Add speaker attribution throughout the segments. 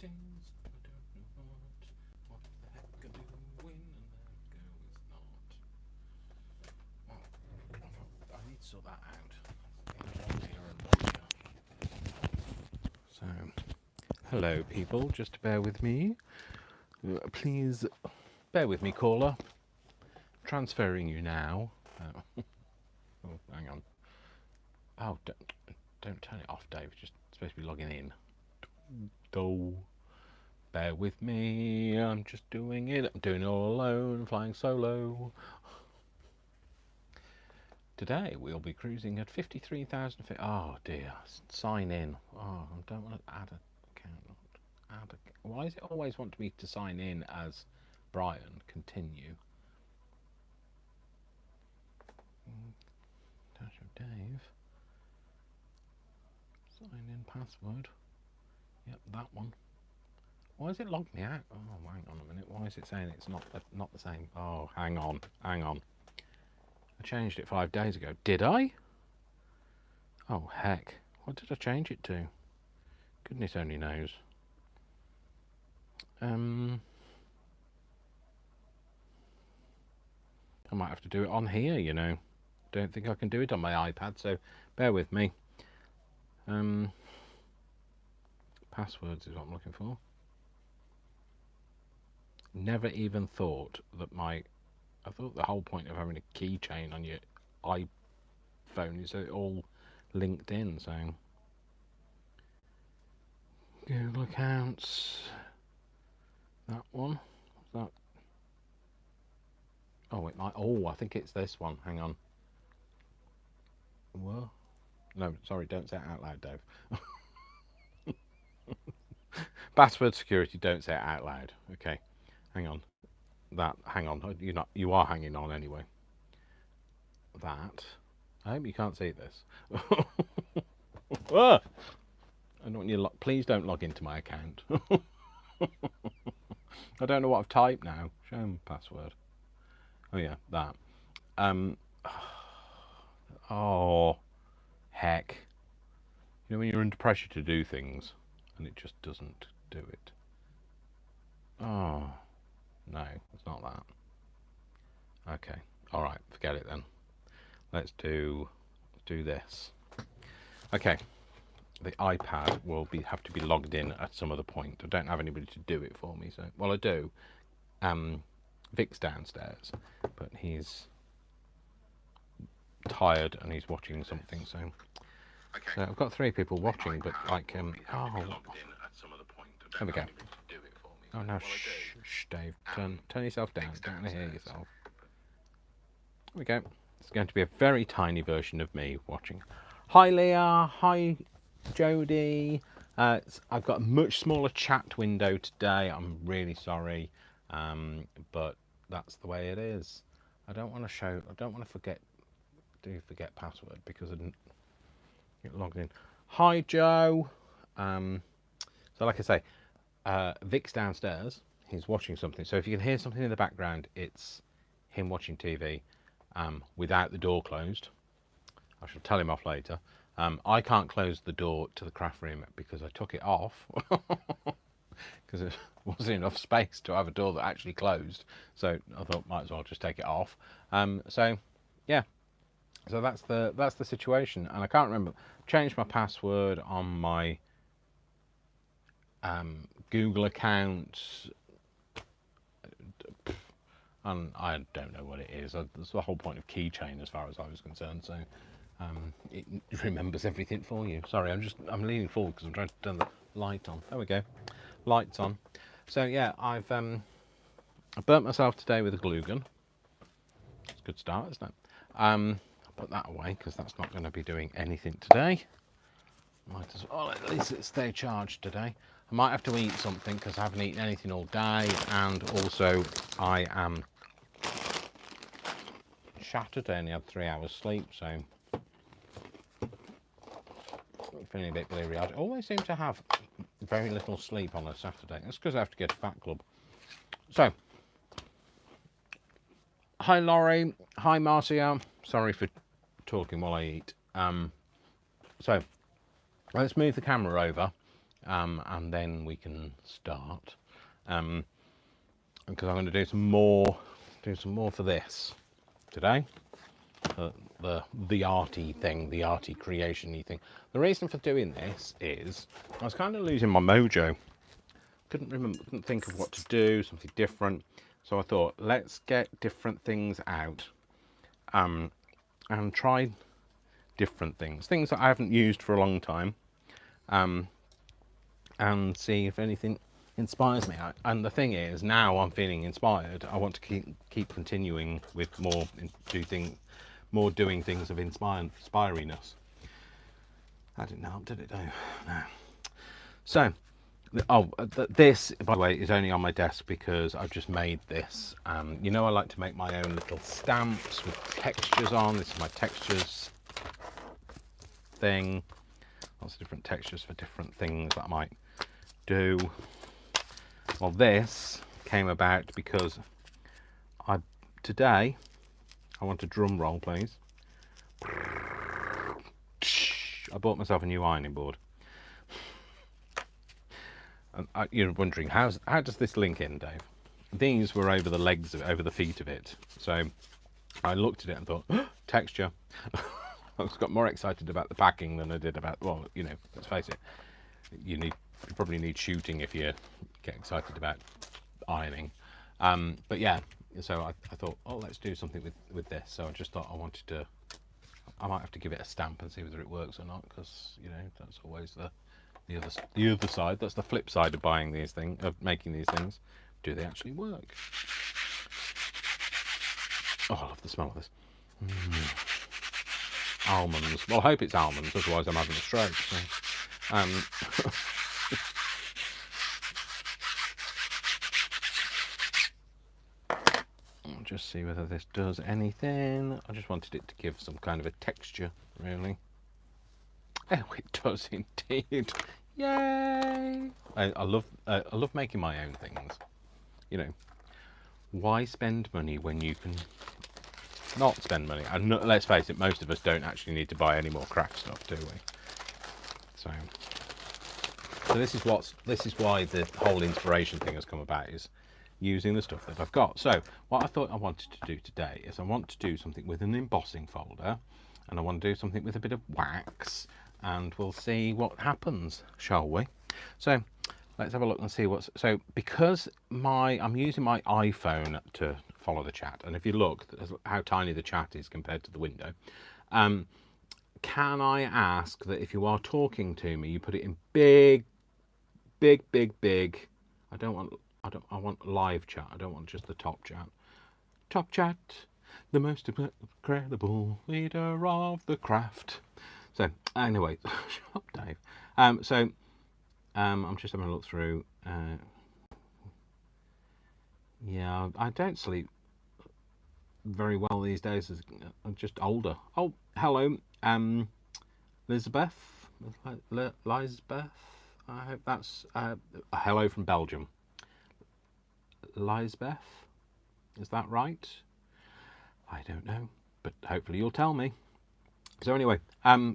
Speaker 1: settings. I don't know what the heck I'm doing, and there we go. It's not. Oh, I need to sort that out. So, hello, people. Just bear with me. Please bear with me, caller. Transferring you now. Oh, hang on. Oh, don't turn it off, Dave. Just supposed to be logging in. Go. Bear with me. I'm just doing it. I'm doing it all alone, flying solo. Today we'll be cruising at 53,000 feet. Oh dear. Sign in. Oh, I don't want to add an account. Why does it always want me to sign in as Brian? Continue. Dash of Dave. Sign in password. Yep, that one. Why has it logged me out? Oh, hang on a minute. Why is it saying it's not the same? Oh, hang on. I changed it 5 days ago. Did I? Oh, heck. What did I change it to? Goodness only knows. I might have to do it on here, you know. Don't think I can do it on my iPad, so bear with me. Passwords is what I'm looking for. Never even thought that I thought the whole point of having a keychain on your iPhone is that it all linked in, so Google accounts, that one, that, oh it might, oh I think it's this one, hang on. What? No, sorry, don't say it out loud, Dave. Password security, don't say it out loud. Okay, hang on. Hang on, you are hanging on anyway. That, I hope you can't see this. Ah! I don't want you. Please don't log into my account. I don't know what I've typed now. Show me password. Oh yeah, that. Oh, heck. You know when you're under pressure to do things, and it just doesn't do it. Oh, no, it's not that. Okay, all right, forget it then. Let's do this. Okay. The iPad will have to be logged in at some other point. I don't have anybody to do it for me, so well I do. Vic's downstairs, but he's tired and he's watching something. So, okay. So I've got 3 people watching, but like oh, there we go. Oh no, shh, Dave, turn yourself down. Don't want to hear yourself. There we go. It's going to be a very tiny version of me watching. Hi Leah. Hi. Jody, I've got a much smaller chat window today. I'm really sorry, but that's the way it is. I don't want to forget password because I didn't get logged in. Hi Joe. So like I say, Vic's downstairs. He's watching something. So if you can hear something in the background, it's him watching TV without the door closed. I shall tell him off later. I can't close the door to the craft room because I took it off because there wasn't enough space to have a door that actually closed. So I thought might as well just take it off. So yeah, so that's the situation. And I can't remember. Changed my password on my Google account, and I don't know what it is. That's the whole point of keychain as far as I was concerned. So. It remembers everything for you. Sorry, I'm leaning forward because I'm trying to turn the light on. There we go, lights on. So yeah, I burnt myself today with a glue gun. It's a good start, isn't it? I'll put that away because that's not going to be doing anything today. Might as well at least it stay charged today. I might have to eat something because I haven't eaten anything all day, and also I am shattered. I only had 3 hours sleep, so. Feeling a bit bleary eyed. I always seem to have very little sleep on a Saturday. That's because I have to go to Fat Club. So, hi Laurie, hi Marcia. Sorry for talking while I eat. So, let's move the camera over and then we can start. Because I'm going to do some more for this today. The arty thing, the arty creation-y thing. The reason for doing this is I was kind of losing my mojo. Couldn't think of what to do, something different. So I thought, let's get different things out, and try different things that I haven't used for a long time, and see if anything inspires me. And the thing is, now I'm feeling inspired. I want to keep continuing with more doing things of inspiriness. That didn't help, did it? No. So, this, by the way, is only on my desk because I've just made this. You know, I like to make my own little stamps with textures on. This is my textures thing. Lots of different textures for different things that I might do. Well, this came about because today I want a drum roll, please. I bought myself a new ironing board. And you're wondering, how does this link in, Dave? These were over the legs of it, over the feet of it. So I looked at it and thought, oh, texture. I got more excited about the packing than I did about, well, you know, let's face it, you probably need shooting if you get excited about ironing. But yeah, so I thought, oh, let's do something with this. So I just thought I might have to give it a stamp and see whether it works or not, because, you know, that's always the other side. That's the flip side of buying these things, of making these things. Do they actually work? Oh, I love the smell of this. Almonds. Well, I hope it's almonds, otherwise I'm having a stroke. So, I'll just see whether this does anything. I just wanted it to give some kind of a texture, really. Oh, it does indeed. Yay! I love making my own things. You know, why spend money when you can not spend money? And let's face it, most of us don't actually need to buy any more craft stuff, do we? So this is why the whole inspiration thing has come about, is using the stuff that I've got. So what I thought I wanted to do today is I want to do something with an embossing folder, and I want to do something with a bit of wax, and we'll see what happens, shall we? So let's have a look and see what's... So because I'm using my iPhone to follow the chat, and if you look how tiny the chat is compared to the window, can I ask that if you are talking to me, you put it in big. I want live chat. I don't want just the top chat. Top chat, the most incredible leader of the craft. So anyway, shut up, Dave. I'm just having a look through. Yeah, I don't sleep very well these days. I'm just older. Oh, hello, Elizabeth. Lisbeth. I hope that's hello from Belgium. Lisbeth, is that right? I don't know, but hopefully you'll tell me. So anyway,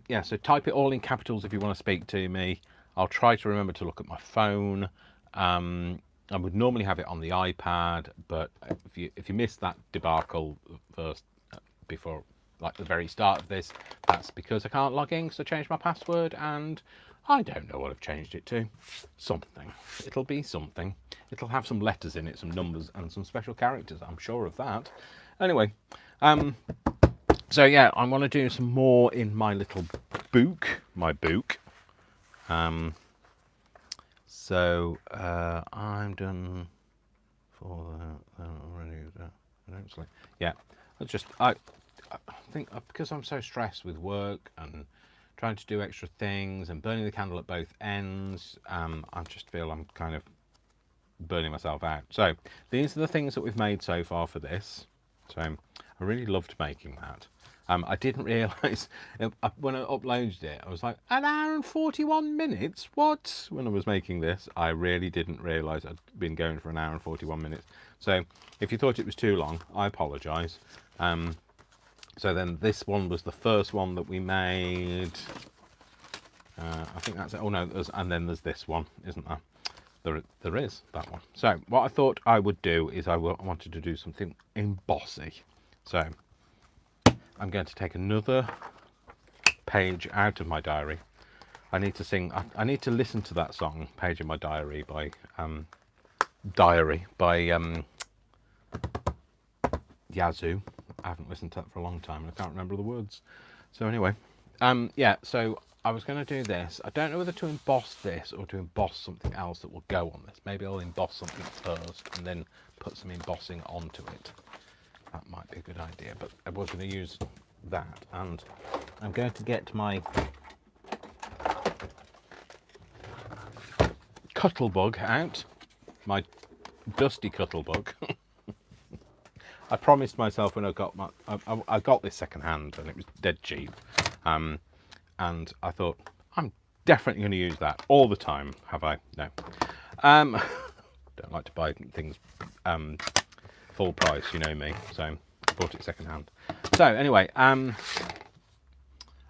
Speaker 1: yeah, so type it all in capitals if you want to speak to me. I'll try to remember to look at my phone. I would normally have it on the iPad, but if you missed that debacle first, before, like the very start of this, that's because I can't log in because I changed my password, and I don't know what I've changed it to. Something. It'll be something. It'll have some letters in it, some numbers, and some special characters. I'm sure of that. Anyway, so yeah, I want to do some more in my little book, so I'm done for that already. I don't sleep. Yeah, I think because I'm so stressed with work and trying to do extra things and burning the candle at both ends, I just feel I'm kind of burning myself out. So these are the things that we've made so far for this. So I really loved making that. I didn't realise, when I uploaded it, I was like, an hour and 41 minutes? What? When I was making this, I really didn't realise I'd been going for an hour and 41 minutes. So if you thought it was too long, I apologise. So then this one was the first one that we made. I think that's it. Oh no, and then there's this one, isn't there? There is that one. So what I thought I would do is I wanted to do something embossy. So I'm going to take another page out of my diary. I need to sing. I need to listen to that song, "Page in My Diary" by Yazoo. I haven't listened to that for a long time and I can't remember the words. So anyway, yeah, so I was going to do this. I don't know whether to emboss this or to emboss something else that will go on this. Maybe I'll emboss something first and then put some embossing onto it. That might be a good idea, but I was going to use that, and I'm going to get my Cuttlebug out, my dusty Cuttlebug. I promised myself when I got I got this second hand and it was dead cheap, and I thought I'm definitely going to use that all the time. Have I? No. Don't like to buy things full price, you know me. So I bought it second hand. So anyway, and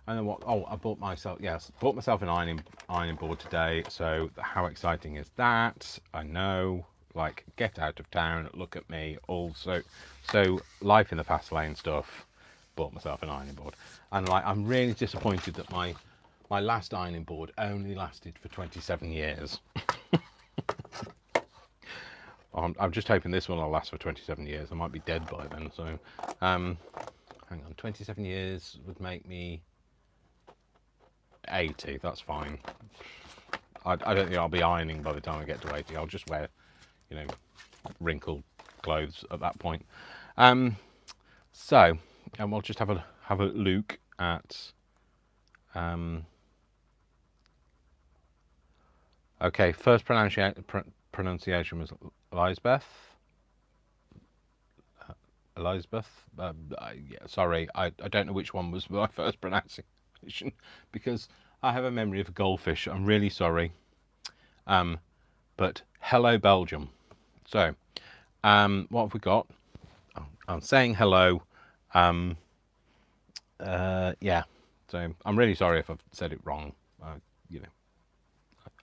Speaker 1: then what? Oh, I bought myself an ironing board today. So how exciting is that? I know. Like, get out of town, look at me. Also, so life in the fast lane stuff. Bought myself an ironing board, and like I'm really disappointed that my last ironing board only lasted for 27 years. I'm just hoping this one will last for 27 years. I might be dead by then. So, hang on, 27 years would make me 80. That's fine. I don't think I'll be ironing by the time I get to 80. I'll just wear, you know, wrinkled clothes at that point. So, and we'll just have a look at. Okay, first pronunciation was Elizabeth. Yeah, sorry, I don't know which one was my first pronunciation because I have a memory of a goldfish. I'm really sorry. But hello, Belgium. So, what have we got? Oh, I'm saying hello. Yeah. So I'm really sorry if I've said it wrong. You know,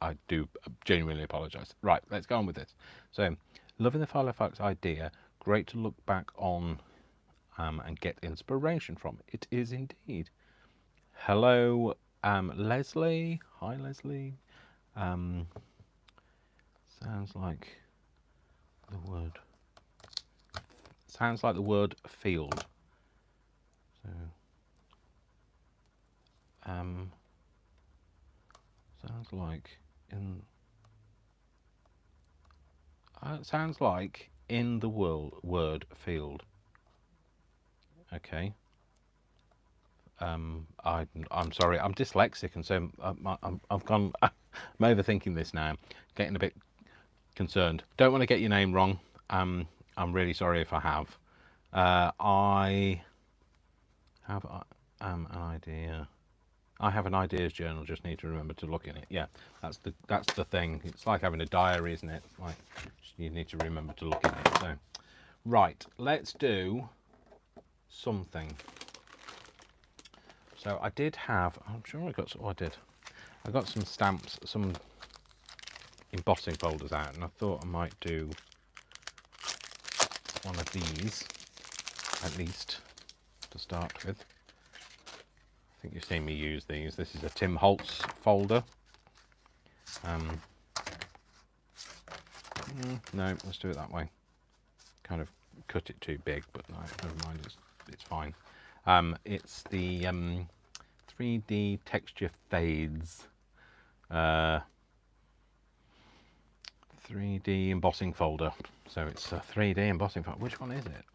Speaker 1: I do genuinely apologise. Right, let's go on with this. So, loving the Filofax idea. Great to look back on and get inspiration from. It is indeed. Hello, Leslie. Hi, Leslie. Sounds like the word. Sounds like the word field. So, sounds like in. It sounds like in the word field. Okay. I'm sorry. I'm dyslexic, and so I've gone. I'm overthinking this now. Getting a bit concerned. Don't want to get your name wrong. I'm really sorry if I have. I have an idea. I have an ideas journal. Just need to remember to look in it. Yeah, that's the thing. It's like having a diary, isn't it? Like you need to remember to look in it. So, right, let's do something. So I did have. I'm sure I got. Oh, I did. I got some stamps, some embossing folders out, and I thought I might do one of these at least to start with. I think you've seen me use these. This is a Tim Holtz folder. No, let's do it that way. Kind of cut it too big, but no, never mind. It's fine. It's the 3D texture fades. 3D embossing folder. So it's a 3D embossing folder. Which one is it?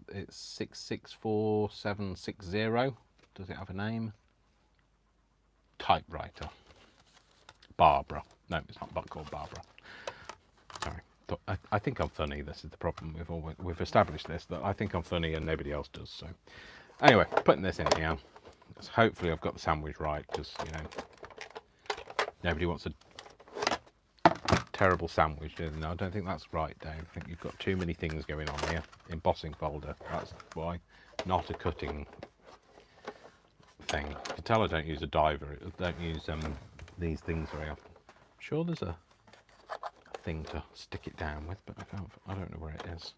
Speaker 1: It's 664760. Does it have a name? Typewriter. Barbara. No, it's not called Barbara. Sorry. I think I'm funny. This is the problem. We've established this, that I think I'm funny and nobody else does. So anyway, putting this in here. Hopefully I've got the sandwich right, because, you know, nobody wants a terrible sandwich, do they? No, I don't think that's right, Dave. I think you've got too many things going on here. Embossing folder. That's why. Not a cutting thing. You can tell I don't use a diver. I don't use these things very often. I'm sure there's a thing to stick it down with, but I don't know where it is.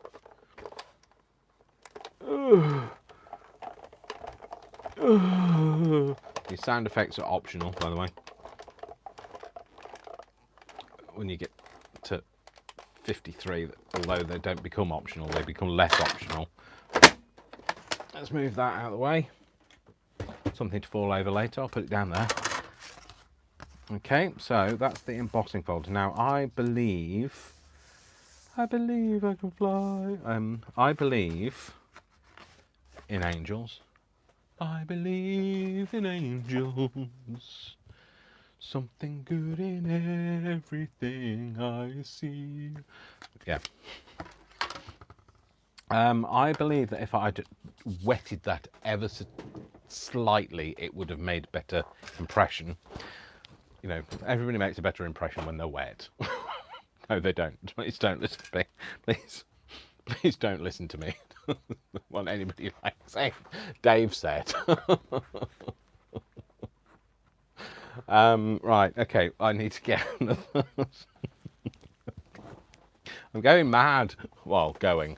Speaker 1: These sound effects are optional, by the way. When you get to 53, although they don't become optional, they become less optional. Let's move that out of the way. Something to fall over later. I'll put it down there. Okay, so that's the embossing folder. Now I believe I can fly. I believe in angels. I believe in angels. Something good in everything I see. Yeah. I believe that if I'd wetted that ever so slightly, it would have made a better impression. You know, everybody makes a better impression when they're wet. No, they don't. Please don't listen to me. Please don't listen to me. What anybody like say. Dave said. Right, okay, I need to get I'm going mad. Well, going.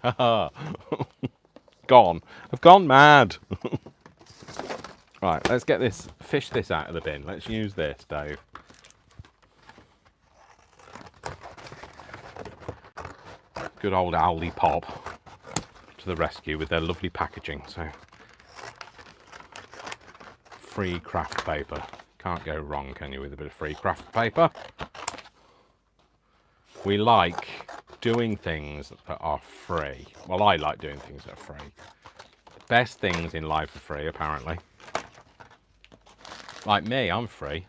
Speaker 1: Gone. I've gone mad. Right, let's get this, fish this out of the bin. Let's use this, Dave. Good old Aldi Pop to the rescue with their lovely packaging. So, free craft paper. Can't go wrong, can you, with a bit of free craft paper? We like doing things that are free. Well, I like doing things that are free. The best things in life are free, apparently. Like me, I'm free.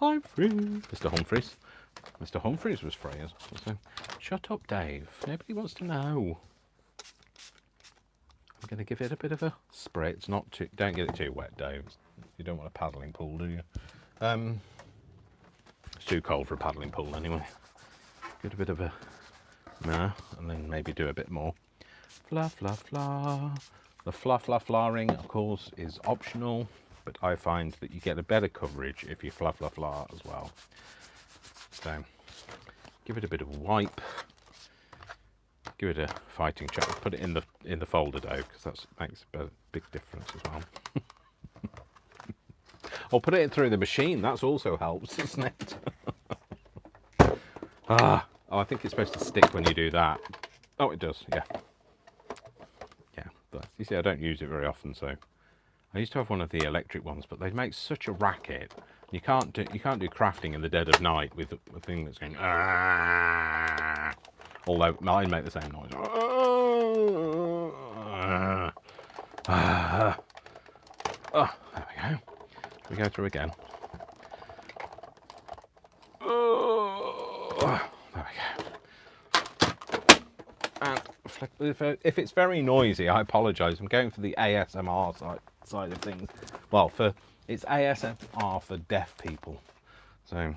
Speaker 1: I'm free. Mr. Humphreys. Mr. Humphreys was free as well. So, shut up, Dave. Nobody wants to know. I'm going to give it a bit of a spray. It's not too... Don't get it too wet, Dave. You don't want a paddling pool, do you? It's too cold for a paddling pool anyway. Get a bit of a... No, and then maybe do a bit more. Fla, fla, fla. The fla, fla, flaring, of course, is optional. But I find that you get a better coverage if you fla, fla, fla as well. So, give it a bit of a wipe. Give it a fighting check. Put it in the folder, Dave, because that makes a big difference as well. Or put it through the machine. That also helps, doesn't it? Oh, I think it's supposed to stick when you do that. Oh, it does. Yeah. Yeah. But you see, I don't use it very often, so I used to have one of the electric ones, but they make such a racket. You can't do crafting in the dead of night with a thing that's going. Although mine make the same noise. Oh, there we go. Should we go through again? There we go. And if it's very noisy, I apologise. I'm going for the ASMR side of things. Well, it's ASMR for deaf people. So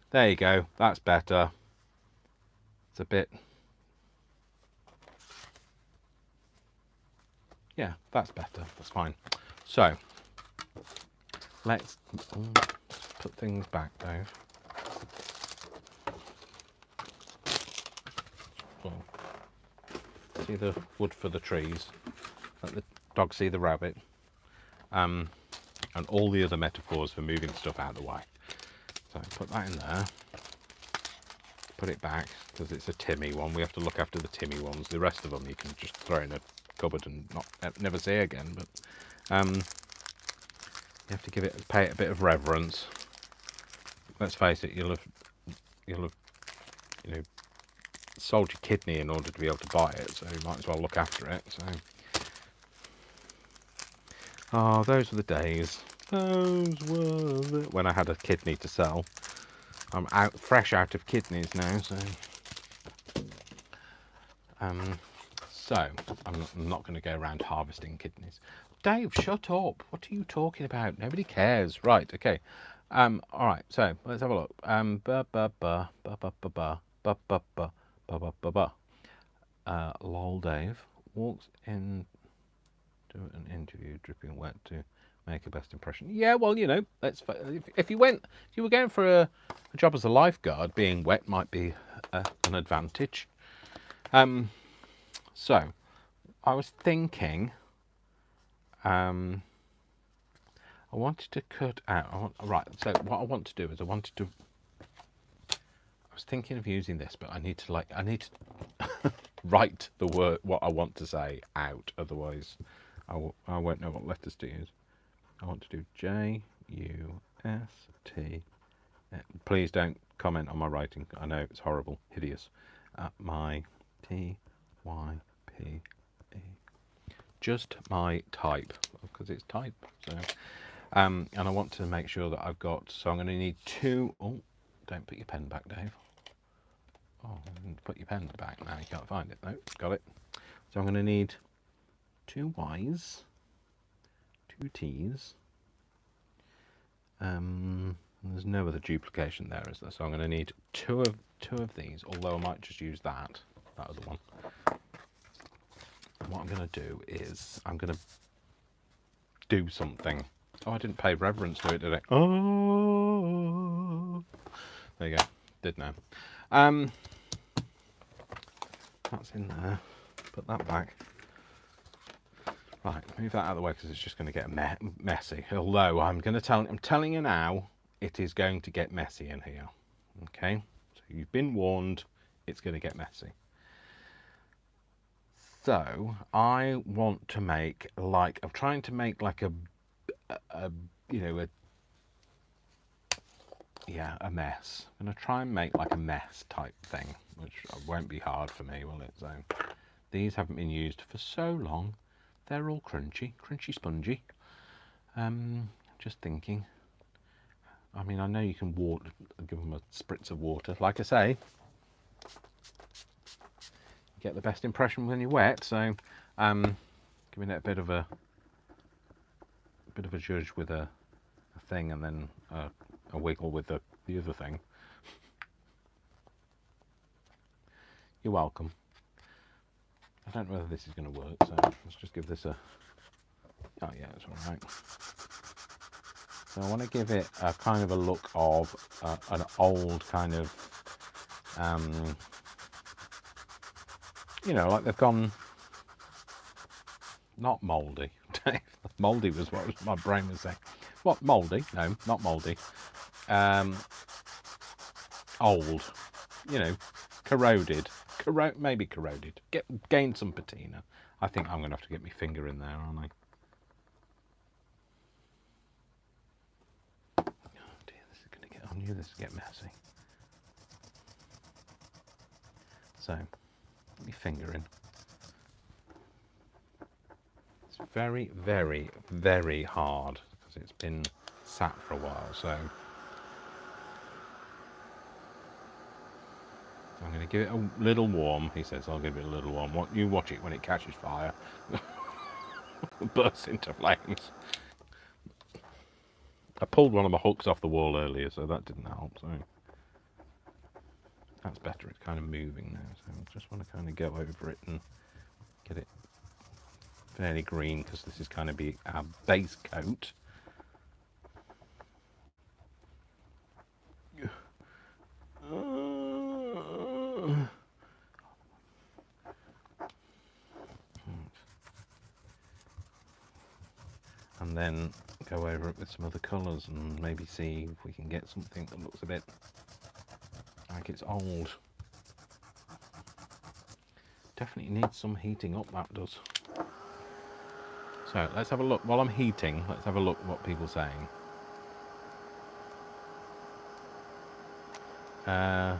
Speaker 1: there you go. That's better. It's a bit. Yeah, that's better. That's fine. So let's put things back, Dave. So, see the wood for the trees. Let the dog see the rabbit. And all the other metaphors for moving stuff out of the way. So put that in there. Put it back, because it's a Timmy one. We have to look after the Timmy ones. The rest of them you can just throw in a cupboard and never see again. But you have to pay it a bit of reverence. Let's face it, you'll have sold your kidney in order to be able to buy it, so you might as well look after it. So, oh, those were the days. Those were when I had a kidney to sell. I'm fresh out of kidneys now, so I'm not going to go around harvesting kidneys. Dave, shut up! What are you talking about? Nobody cares. Right? Okay. All right. So let's have a look. Lol Dave walks in to an interview dripping wet to Make a best impression. Yeah, well, you know, if you were going for a job as a lifeguard, being wet might be an advantage. So I was thinking, I wanted to cut out. Right. So what I want to do is I was thinking of using this, but I need to write the word what I want to say out. Otherwise, I won't know what letters to use. I want to do J-U-S-T. Please don't comment on my writing. I know it's horrible, hideous. My T-Y-P-E. Just my type, because it's type. So, and I want to make sure that I've got. So I'm going to need two. Oh, don't put your pen back, Dave. Oh, put your pen back now. You can't find it. No, got it. So I'm going to need two Y's, two T's. There's no other duplication there, is there? So I'm going to need two of these. Although I might just use that other one. And what I'm going to do is I'm going to do something. Oh, I didn't pay reverence to it, did I? Oh, there you go. Did now. That's in there. Put that back. Right, move that out of the way because it's just going to get messy. Although I'm telling you now, it is going to get messy in here. Okay, so you've been warned. It's going to get messy. So I want to make I'm trying to make like a mess. I'm going to try and make like a mess type thing, which won't be hard for me, will it? So these haven't been used for so long. They're all crunchy, spongy. Just thinking. I mean, I know you can give them a spritz of water. Like I say, you get the best impression when you're wet. So, giving it a bit of a zhuzh with a thing, and then a wiggle with the other thing. You're welcome. I don't know whether this is going to work, so let's just give this a... Oh yeah, it's all right. So I want to give it a kind of a look of an old kind of, like they've gone... Not mouldy. Mouldy was what my brain was saying. What, mouldy? No, not mouldy. Old. Corroded. Maybe corroded. Gain some patina. I think I'm going to have to get my finger in there, aren't I? Oh dear, this is going to get on you. This will get messy. So, get my finger in. It's very, very, very hard because it's been sat for a while. So I'm going to give it a little warm. He says, I'll give it a little warm. You watch it when it catches fire. Bursts into flames. I pulled one of my hooks off the wall earlier, so that didn't help. So that's better. It's kind of moving now. So I just want to kind of go over it and get it fairly green because this is kind of be our base coat. And then go over it with some other colours and maybe see if we can get something that looks a bit like it's old. Definitely needs some heating up, that does. So let's have a look. While I'm heating, let's have a look what people are saying. How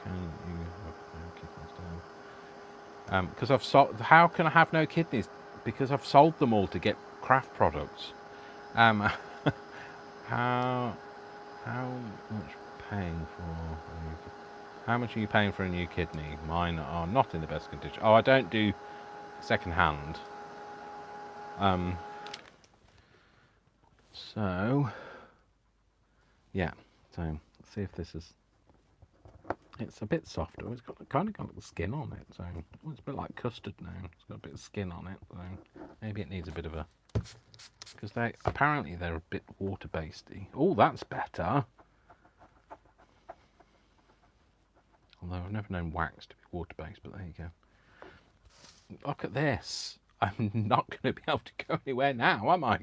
Speaker 1: can you have no kidneys down? Because I've sold. How can I have no kidneys? Because I've sold them all to get craft products. How much paying for? How much are you paying for a new kidney? Mine are not in the best condition. Oh, I don't do second hand. So yeah. So let's see if this is. It's a bit softer. It's kind of got the skin on it. So it's a bit like custard now. It's got a bit of skin on it. So maybe it needs a bit of a Because apparently they're a bit water-basedy. Oh, that's better. Although I've never known wax to be water-based, but there you go. Look at this. I'm not going to be able to go anywhere now, am I?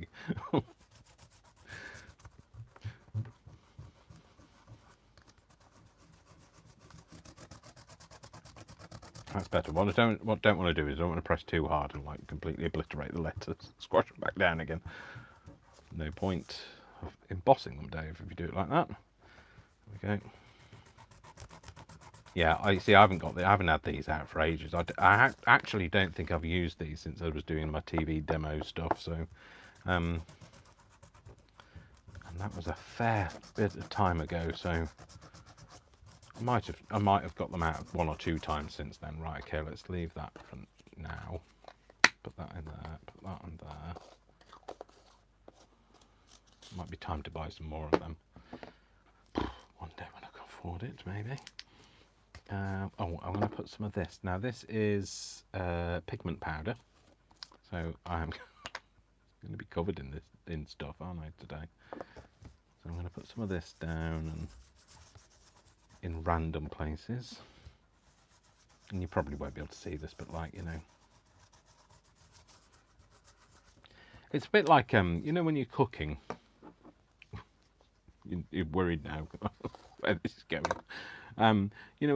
Speaker 1: That's better. What I don't want to do is I don't want to press too hard and like completely obliterate the letters, squash them back down again. No point of embossing them, Dave, if you do it like that. Okay. Yeah, I haven't had these out for ages. I actually don't think I've used these since I was doing my TV demo stuff. So, and that was a fair bit of time ago. So. I might have got them out 1 or 2 times since then. Right, okay, let's leave that for now. Put that in there, put that in there. Might be time to buy some more of them. One day when I can afford it, maybe. I'm going to put some of this. Now, this is pigment powder. So I'm going to be covered in stuff, aren't I, today? So I'm going to put some of this down and in random places, and you probably won't be able to see this, but like, you know, it's a bit like when you're cooking. You're worried now where this is going. When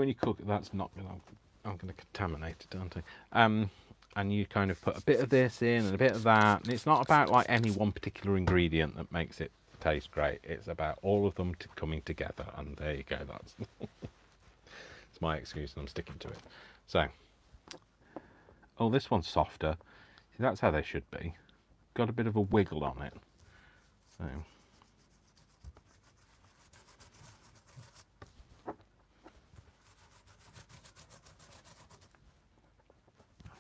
Speaker 1: you cook, that's not. I'm going to contaminate it, aren't I? And you kind of put a bit of this in and a bit of that, and it's not about like any one particular ingredient that makes it taste great. It's about all of them coming together, and there you go. That's it's my excuse, and I'm sticking to it. So, oh, this one's softer. See, that's how they should be. Got a bit of a wiggle on it. So, I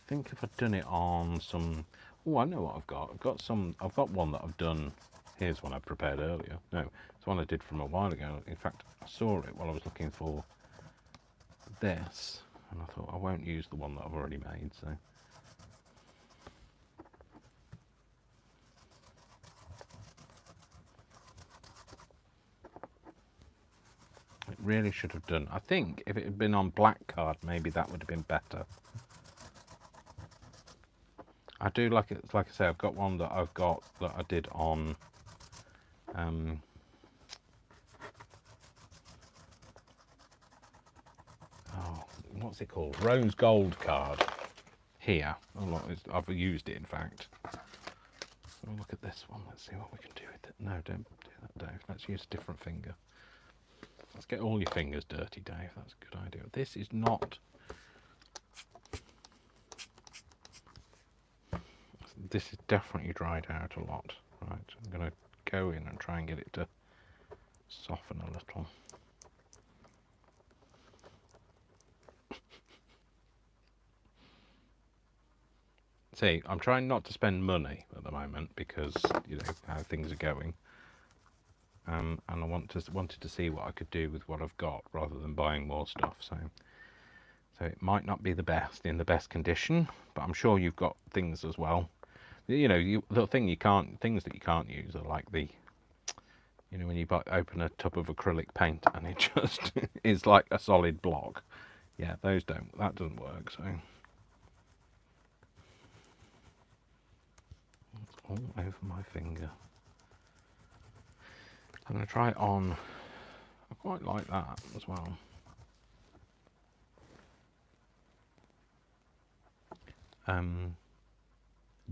Speaker 1: think if I'd done it on some, oh, I know what I've got. I've got one that I've done. Here's one I prepared earlier. No, it's one I did from a while ago. In fact, I saw it while I was looking for this, and I thought I won't use the one that I've already made. So, it really should have done. I think if it had been on black card, maybe that would have been better. I do like it. Like I say, I've got one that I did on. What's it called? Rose gold card. Here. I've used it, in fact. So look at this one. Let's see what we can do with it. No, don't do that, Dave. Let's use a different finger. Let's get all your fingers dirty, Dave. That's a good idea. This is not. This is definitely dried out a lot. Right, I'm going to go in and try and get it to soften a little. See, I'm trying not to spend money at the moment because, you know, how things are going. And I wanted to see what I could do with what I've got rather than buying more stuff. So it might not be the best condition, but I'm sure you've got things as well. You know, things that you can't use are like when you open a tub of acrylic paint and it just is like a solid block. Yeah, that doesn't work. So it's all over my finger. I'm going to try it on. I quite like that as well.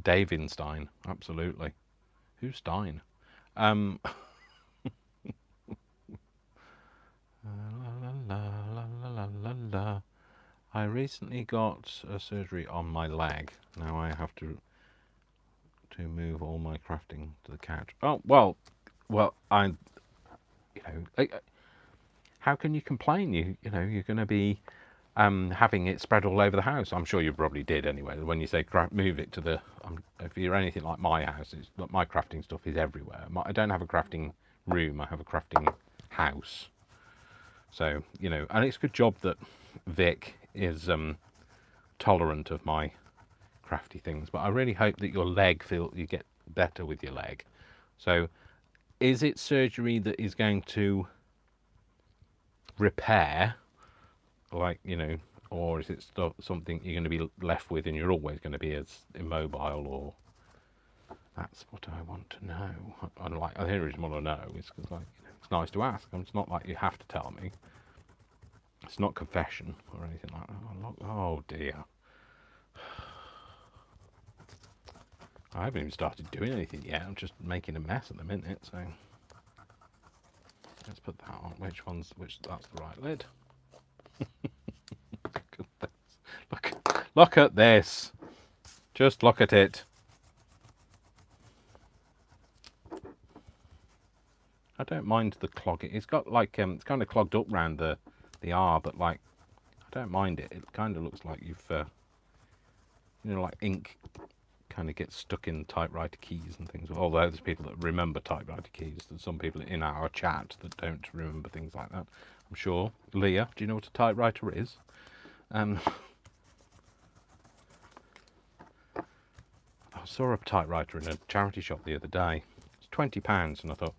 Speaker 1: Davinstein, absolutely. Who's Stein? La, la, la. I recently got a surgery on my leg. Now I have to move all my crafting to the couch. Oh well, how can you complain? You're going to be having it spread all over the house. I'm sure you probably did anyway. When you say move it to the, if you're anything like my house, my crafting stuff is everywhere. I don't have a crafting room. I have a crafting house. So and it's a good job that Vic is tolerant of my crafty things. But I really hope that your leg you get better with your leg. So is it surgery that is going to repair, like, you know, or is it something you're going to be left with and you're always going to be as immobile? Or that's what I want to know. The only reason I want to know is because, like, you know, it's nice to ask. It's not like you have to tell me. It's not confession or anything like that. Oh dear. I haven't even started doing anything yet. I'm just making a mess at the minute, so let's put that on. That's the right lid. Look at this. Just look at it. I don't mind the clogging. It's got like it's kind of clogged up round the R, but like I don't mind it. It kind of looks like you've you know, like ink kind of gets stuck in typewriter keys and things. Although there's people that remember typewriter keys. There's some people in our chat that don't remember things like that. I'm sure. Leah, do you know what a typewriter is? I saw a typewriter in a charity shop the other day. It's £20, and I thought,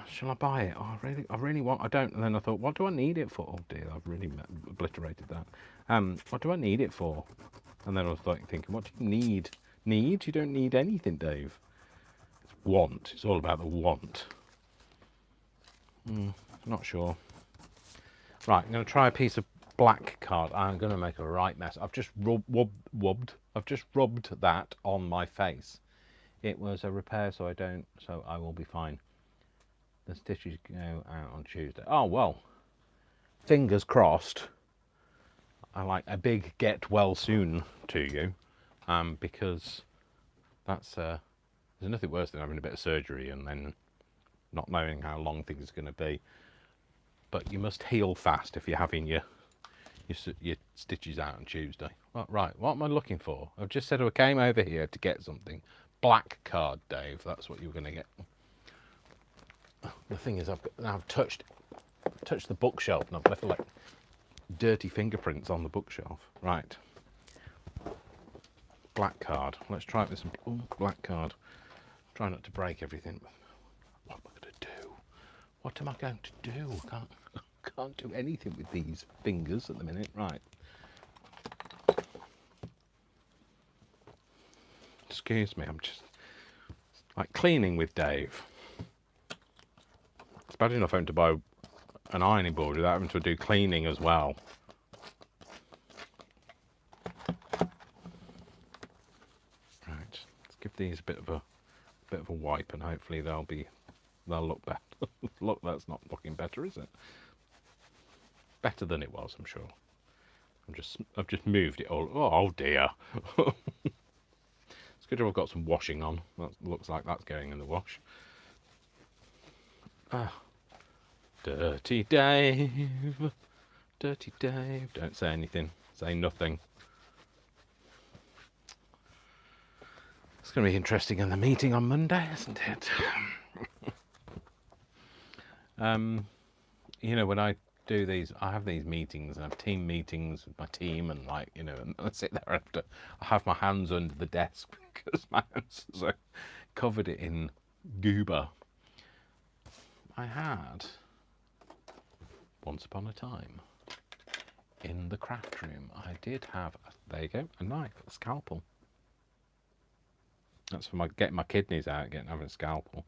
Speaker 1: shall I buy it? Oh, I really want. I don't. And then I thought, what do I need it for? Oh dear, I've really obliterated that. What do I need it for? And then I was like thinking, what do you need? Need? You don't need anything, Dave. It's want. It's all about the want. Not sure. Right, I'm going to try a piece of black card. I'm going to make a right mess. I've just I've just rubbed that on my face. It was a repair, so I will be fine. The stitches go out on Tuesday. Oh well, fingers crossed. I like a big get well soon to you, because that's there's nothing worse than having a bit of surgery and then not knowing how long things are going to be. But you must heal fast if you're having your stitches out on Tuesday. Well, right, what am I looking for? I've just said I came over here to get something. Black card, Dave. That's what you're going to get. The thing is, I've touched the bookshelf and I've left like dirty fingerprints on the bookshelf. Right. Black card. Let's try it with some black card. Try not to break everything. What am I going to do? What am I going to do? I can't do anything with these fingers at the minute. Right. Excuse me, I'm just like cleaning with Dave. It's bad enough having to buy an ironing board without having to do cleaning as well. Right, let's give these a bit of a wipe, and hopefully they'll look better. Look, that's not looking better, is it? Better than it was, I'm sure. I've just moved it all. Oh dear. It's good I've got some washing on. That looks like that's going in the wash. Dirty Dave. Dirty Dave. Don't say anything. Say nothing. It's going to be interesting in the meeting on Monday, isn't it? You know, when I do these, I have these meetings, and I have team meetings with my team, and like, you know, and I sit there after I have my hands under the desk because my hands are covered in goober. I had, once upon a time, in the craft room, I did have, there you go, a knife, a scalpel. That's for getting my kidneys out, having a scalpel.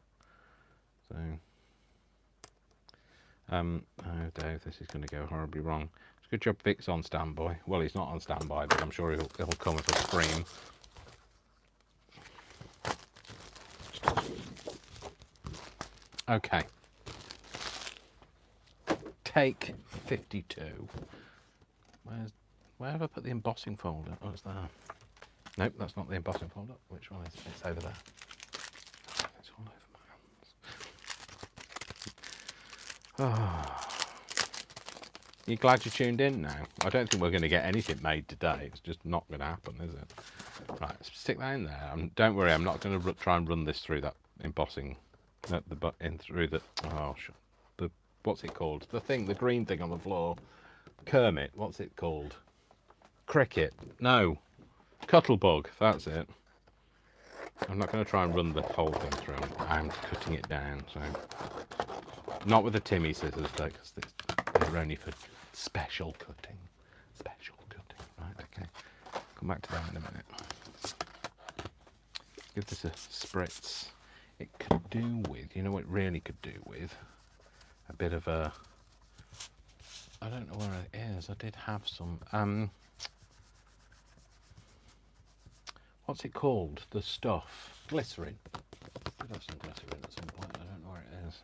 Speaker 1: So, oh Dave, this is going to go horribly wrong. It's a good job Vic's on standby. Well, he's not on standby, but I'm sure he'll come if I scream. Okay. Take 52. Where have I put the embossing folder? Oh, it's there. Nope, that's not the embossing folder. Which one is it? It's over there. It's all over my hands. Oh. You glad you tuned in now? I don't think we're going to get anything made today. It's just not going to happen, is it? Right, let's stick that in there. Don't worry, I'm not going to try and run this through that embossing. What's it called? The green thing on the floor. Kermit, what's it called? Cricket. No. Cuttlebug, that's it. I'm not going to try and run the whole thing through. I'm cutting it down, so not with the Timmy scissors though, because they're only for special cutting. Special cutting, right? Okay. Come back to that in a minute. Give this a spritz. It could do with, you know what it really could do with? A bit of a, I don't know where it is. I did have some, what's it called? The stuff. Glycerin. I did have some glycerin at some point. I don't know where it is.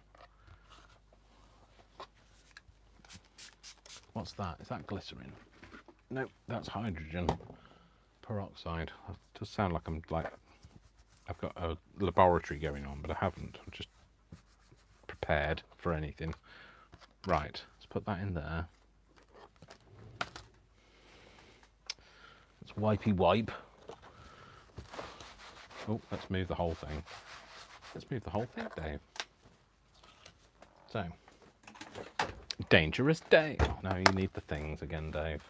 Speaker 1: What's that? Is that glycerin? No, that's hydrogen peroxide. It does sound like I've got a laboratory going on, but I haven't. I'm just prepared for anything. Right, let's put that in there. Let's wipey wipe. Oh, let's move the whole thing. Let's move the whole thing, Dave. So, dangerous Dave. Now you need the things again, Dave.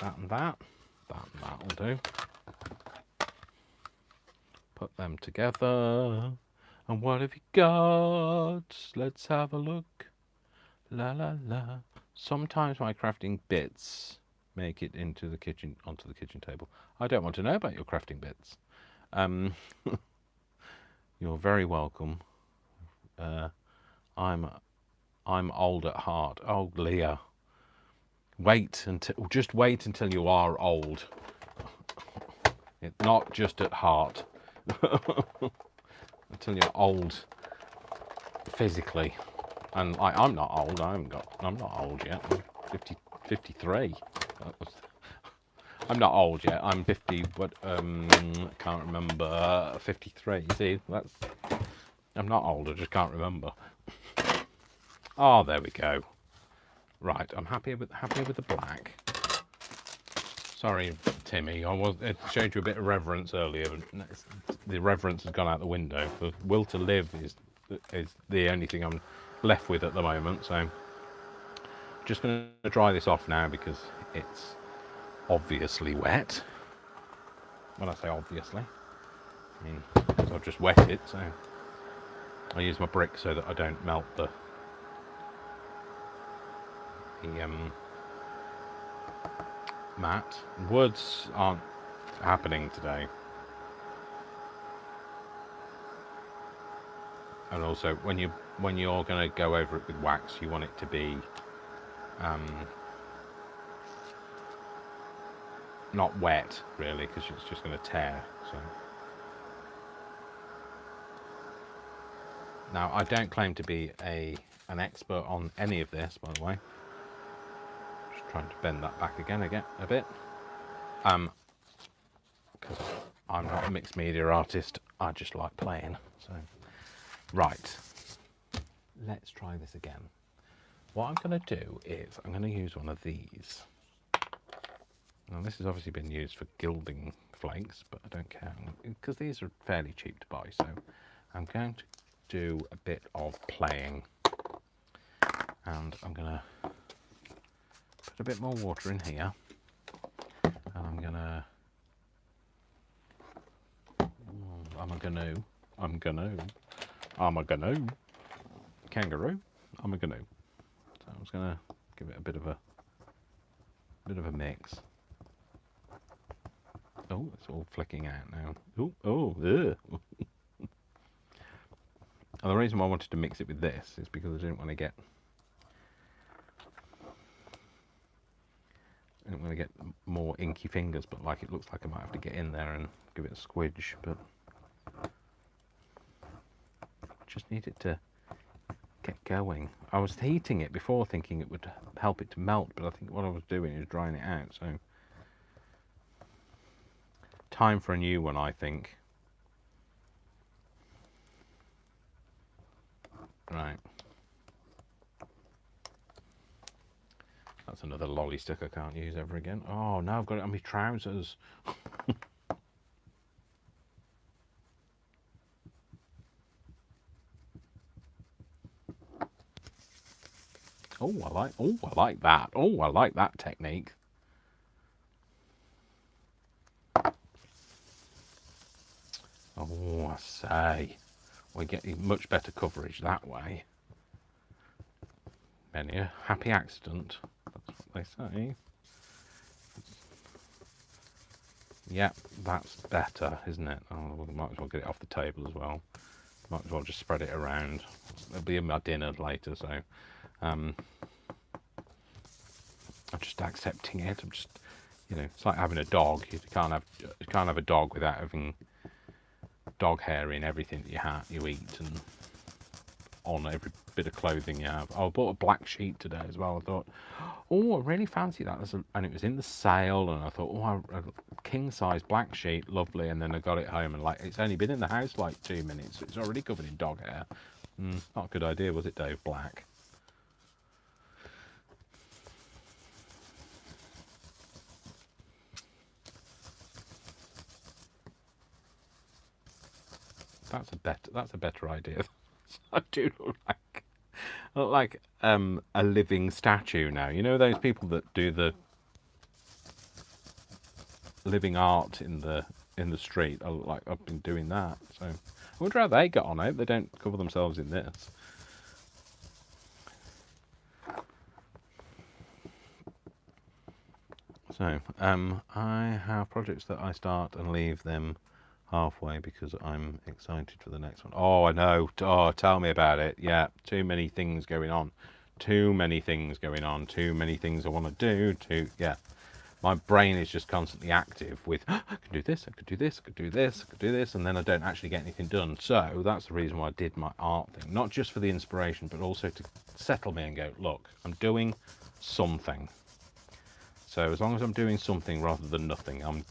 Speaker 1: That and that. That and that will do. Put them together. And what have you got? Let's have a look. La la la. Sometimes my crafting bits make it into the kitchen, onto the kitchen table. I don't want to know about your crafting bits. You're very welcome. I'm old at heart. Oh, Leah. Just wait until you are old. It's not just at heart. Until you're old physically. And I'm not old. I'm not old yet. I'm 53. I'm not old yet. I'm 50. But can't remember. 53. See, I'm not old. I just can't remember. Oh, there we go. Right, I'm happy with the black. Sorry, Timmy. It showed you a bit of reverence earlier. But the reverence has gone out the window. The will to live is the only thing I'm left with at the moment. So, just going to dry this off now because it's obviously wet. When I say obviously, I mean I've just wet it. So I use my brick so that I don't melt the mat. Words aren't happening today. And also, when you're going to go over it with wax, you want it to be not wet, really, because it's just going to tear. So now, I don't claim to be an expert on any of this, by the way. Just trying to bend that back again a bit. Because I'm not a mixed media artist. I just like playing. So, right. Let's try this again. What I'm going to do is I'm going to use one of these. Now, this has obviously been used for gilding flakes, but I don't care because these are fairly cheap to buy. So I'm going to do a bit of playing, and I'm going to put a bit more water in here, and I'm going to kangaroo. I'm a gnu. So I'm just going to give it a bit of a mix. Oh, it's all flicking out now. And the reason why I wanted to mix it with this is because I didn't want to get more inky fingers, but like it looks like I might have to get in there and give it a squidge, but just need it to get going. I was heating it before thinking it would help it to melt, but I think what I was doing is drying it out, so time for a new one, I think. Right. That's another lolly stick I can't use ever again. Oh, now I've got it on my trousers. I like that. Oh, I like that technique. Oh, I say. We get much better coverage that way. Many a happy accident. That's what they say. Yep, that's better, isn't it? Oh, we might as well get it off the table as well. Might as well just spread it around. It'll be in my dinner later, so I'm just accepting it. I'm just, you know, it's like having a dog. You can't have a dog without having dog hair in everything that you eat and on every bit of clothing you have. Oh, I bought a black sheet today as well. I thought, oh, I really fancy that. And it was in the sale, and I thought, oh, a king size black sheet, lovely. And then I got it home, and like it's only been in the house like 2 minutes. It's already covered in dog hair. Not a good idea, was it, Dave? Black. That's a better idea. I do look like a living statue now. You know those people that do the living art in the street? I've been doing that. So I wonder how they got on. I hope they don't cover themselves in this. So I have projects that I start and leave them halfway because I'm excited for the next one. Oh, I know. Oh, tell me about it. Yeah, too many things going on. Too many things going on. Too many things I want to do. Yeah. My brain is just constantly active with, I can do this, I could do this, I could do this, I could do this, and then I don't actually get anything done. So that's the reason why I did my art thing. Not just for the inspiration, but also to settle me and go, look, I'm doing something. So as long as I'm doing something rather than nothing, I'm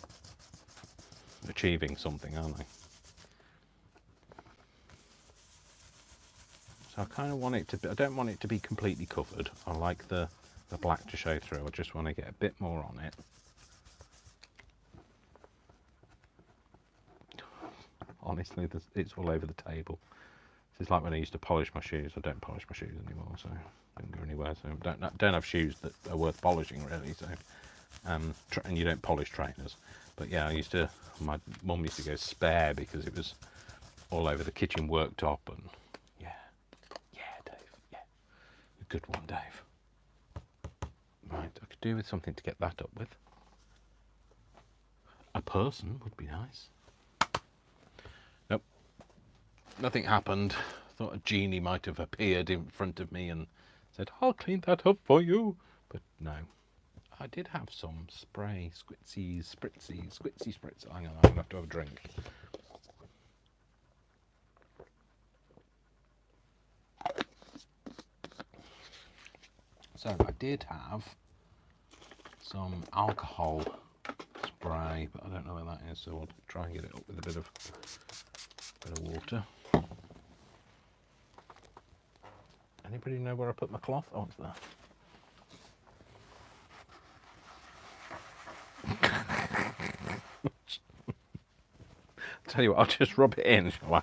Speaker 1: achieving something, aren't I? So I kind of want it to be, I don't want it to be completely covered. I like the black to show through. I just want to get a bit more on it. Honestly, it's all over the table. This is like when I used to polish my shoes. I don't polish my shoes anymore, so I don't go anywhere. So don't have shoes that are worth polishing, really. So, and you don't polish trainers. But yeah, my mum used to go spare because it was all over the kitchen worktop, and yeah, Dave, yeah, a good one, Dave. Right, I could do with something to get that up with. A person would be nice. Nope, nothing happened. Thought a genie might have appeared in front of me and said, I'll clean that up for you. But no. I did have some spray, squitzy spritz. Hang on, I'm going to have to have a drink. So I did have some alcohol spray, but I don't know where that is, so I'll try and get it up with a bit of water. Anybody know where I put my cloth? Oh, it's there. Tell you what, I'll just rub it in, shall I?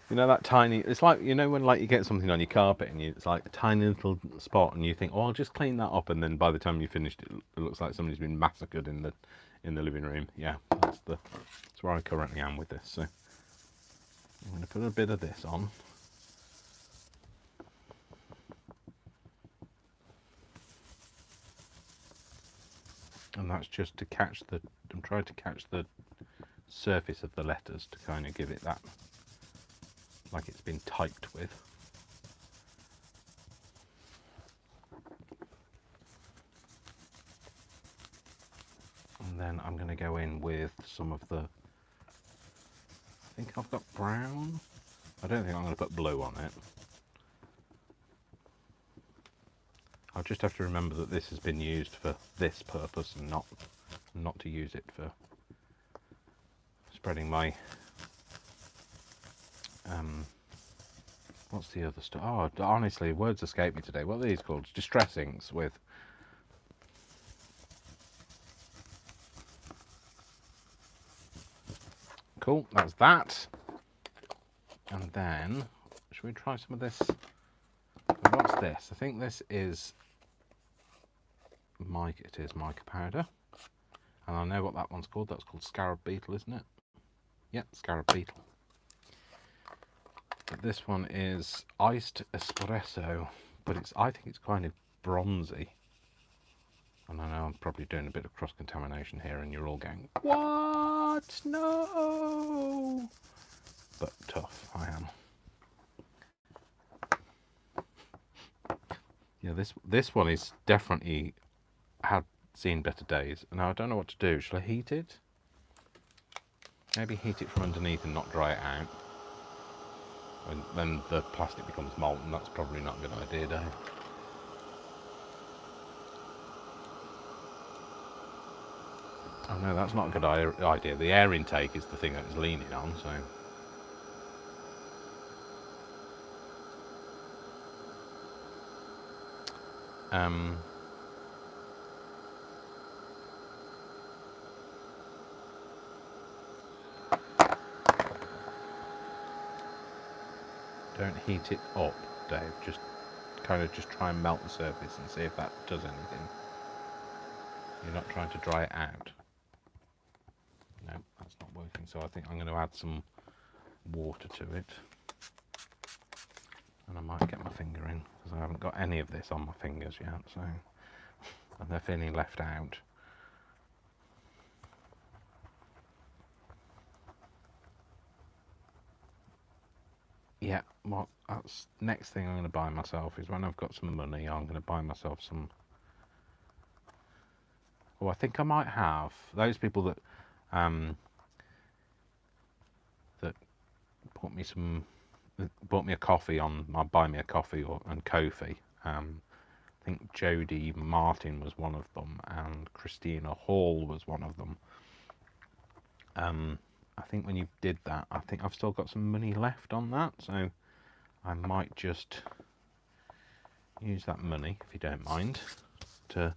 Speaker 1: You know that tiny, it's like, you know when like you get something on your carpet and it's like a tiny little spot and you think, oh, I'll just clean that up, and then by the time you finished it looks like somebody's been massacred in the living room. Yeah, that's where I currently am with this. So I'm going to put a bit of this on. And that's just to I'm trying to catch the surface of the letters to kind of give it that, like it's been typed with. And then I'm going to go in with some of the, I think I've got brown. I don't think I'm going to put blue on it. I'll just have to remember that this has been used for this purpose and not to use it for spreading my what's the other stuff? Oh, honestly, words escape me today. What are these called? Distress inks with. Cool, that's that. And then, should we try some of this? What's this? I think this is mica. It is mica powder. And I know what that one's called. That's called Scarab Beetle, isn't it? Yep, Scarab Beetle. But this one is iced espresso, but I think it's kind of bronzy. And I know I'm probably doing a bit of cross-contamination here, and you're all going, what? No! But tough, I am. Yeah, this one is definitely had seen better days. Now I don't know what to do. Shall I heat it? Maybe heat it from underneath and not dry it out. And then the plastic becomes molten. That's probably not a good idea, Dave. Oh no, that's not a good idea. The air intake is the thing that it's leaning on, so... Don't heat it up, Dave. Just try and melt the surface and see if that does anything. You're not trying to dry it out. No, that's not working. So I think I'm going to add some water to it. And I might get my finger in, because I haven't got any of this on my fingers yet, so... And they're feeling left out. Yeah, well, that's next thing I'm going to buy myself is when I've got some money, I'm going to buy myself some... Oh, I think I might have. Those people that that bought me a coffee on my Buy Me a Coffee and Ko-fi. I think Jodie Martin was one of them, and Christina Hall was one of them. I think when you did that, I think I've still got some money left on that, so I might just use that money, if you don't mind, to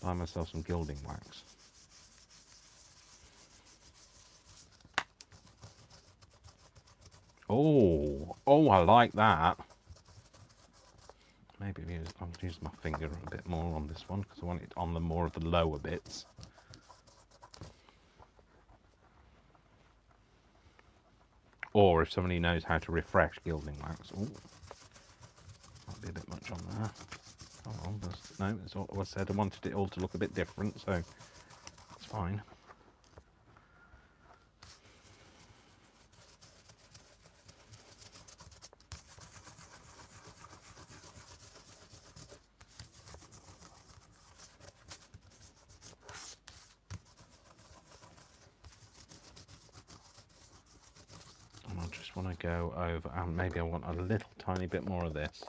Speaker 1: buy myself some gilding wax. Oh, I like that. Maybe I'll use my finger a bit more on this one, because I want it on the more of the lower bits. Or if somebody knows how to refresh gilding wax. Ooh, might be a bit much on there. Oh well, no, it's all I said. I wanted it all to look a bit different, so it's fine. Want to go over, and maybe I want a little tiny bit more of this.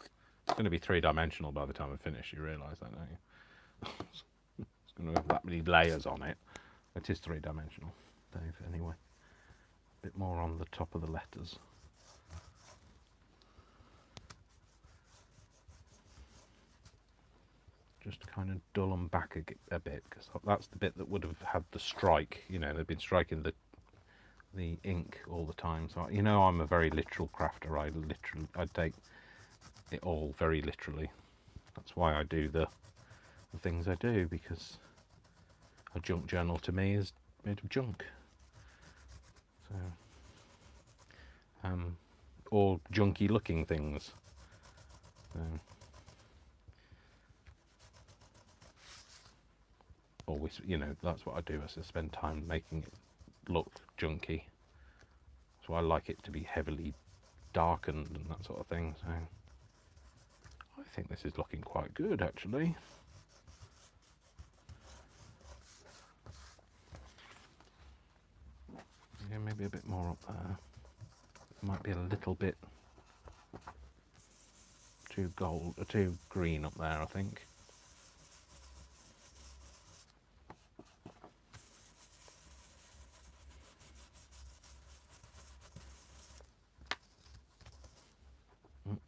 Speaker 1: It's going to be three-dimensional by the time I finish, you realise that, don't you? It's going to have that many layers on it. It is three-dimensional, Dave, anyway. A bit more on the top of the letters. Just kind of dull them back a bit, because that's the bit that would have had the strike, you know, they've been striking the ink all the time. So you know, I'm a very literal crafter. I take it all very literally. That's why I do the things I do, because a junk journal to me is made of junk. So or junky looking things. Always, you know, that's what I do. I spend time making it look junky, so I like it to be heavily darkened and that sort of thing. So I think this is looking quite good, actually. Yeah, maybe a bit more up there. It might be a little bit too green up there, I think.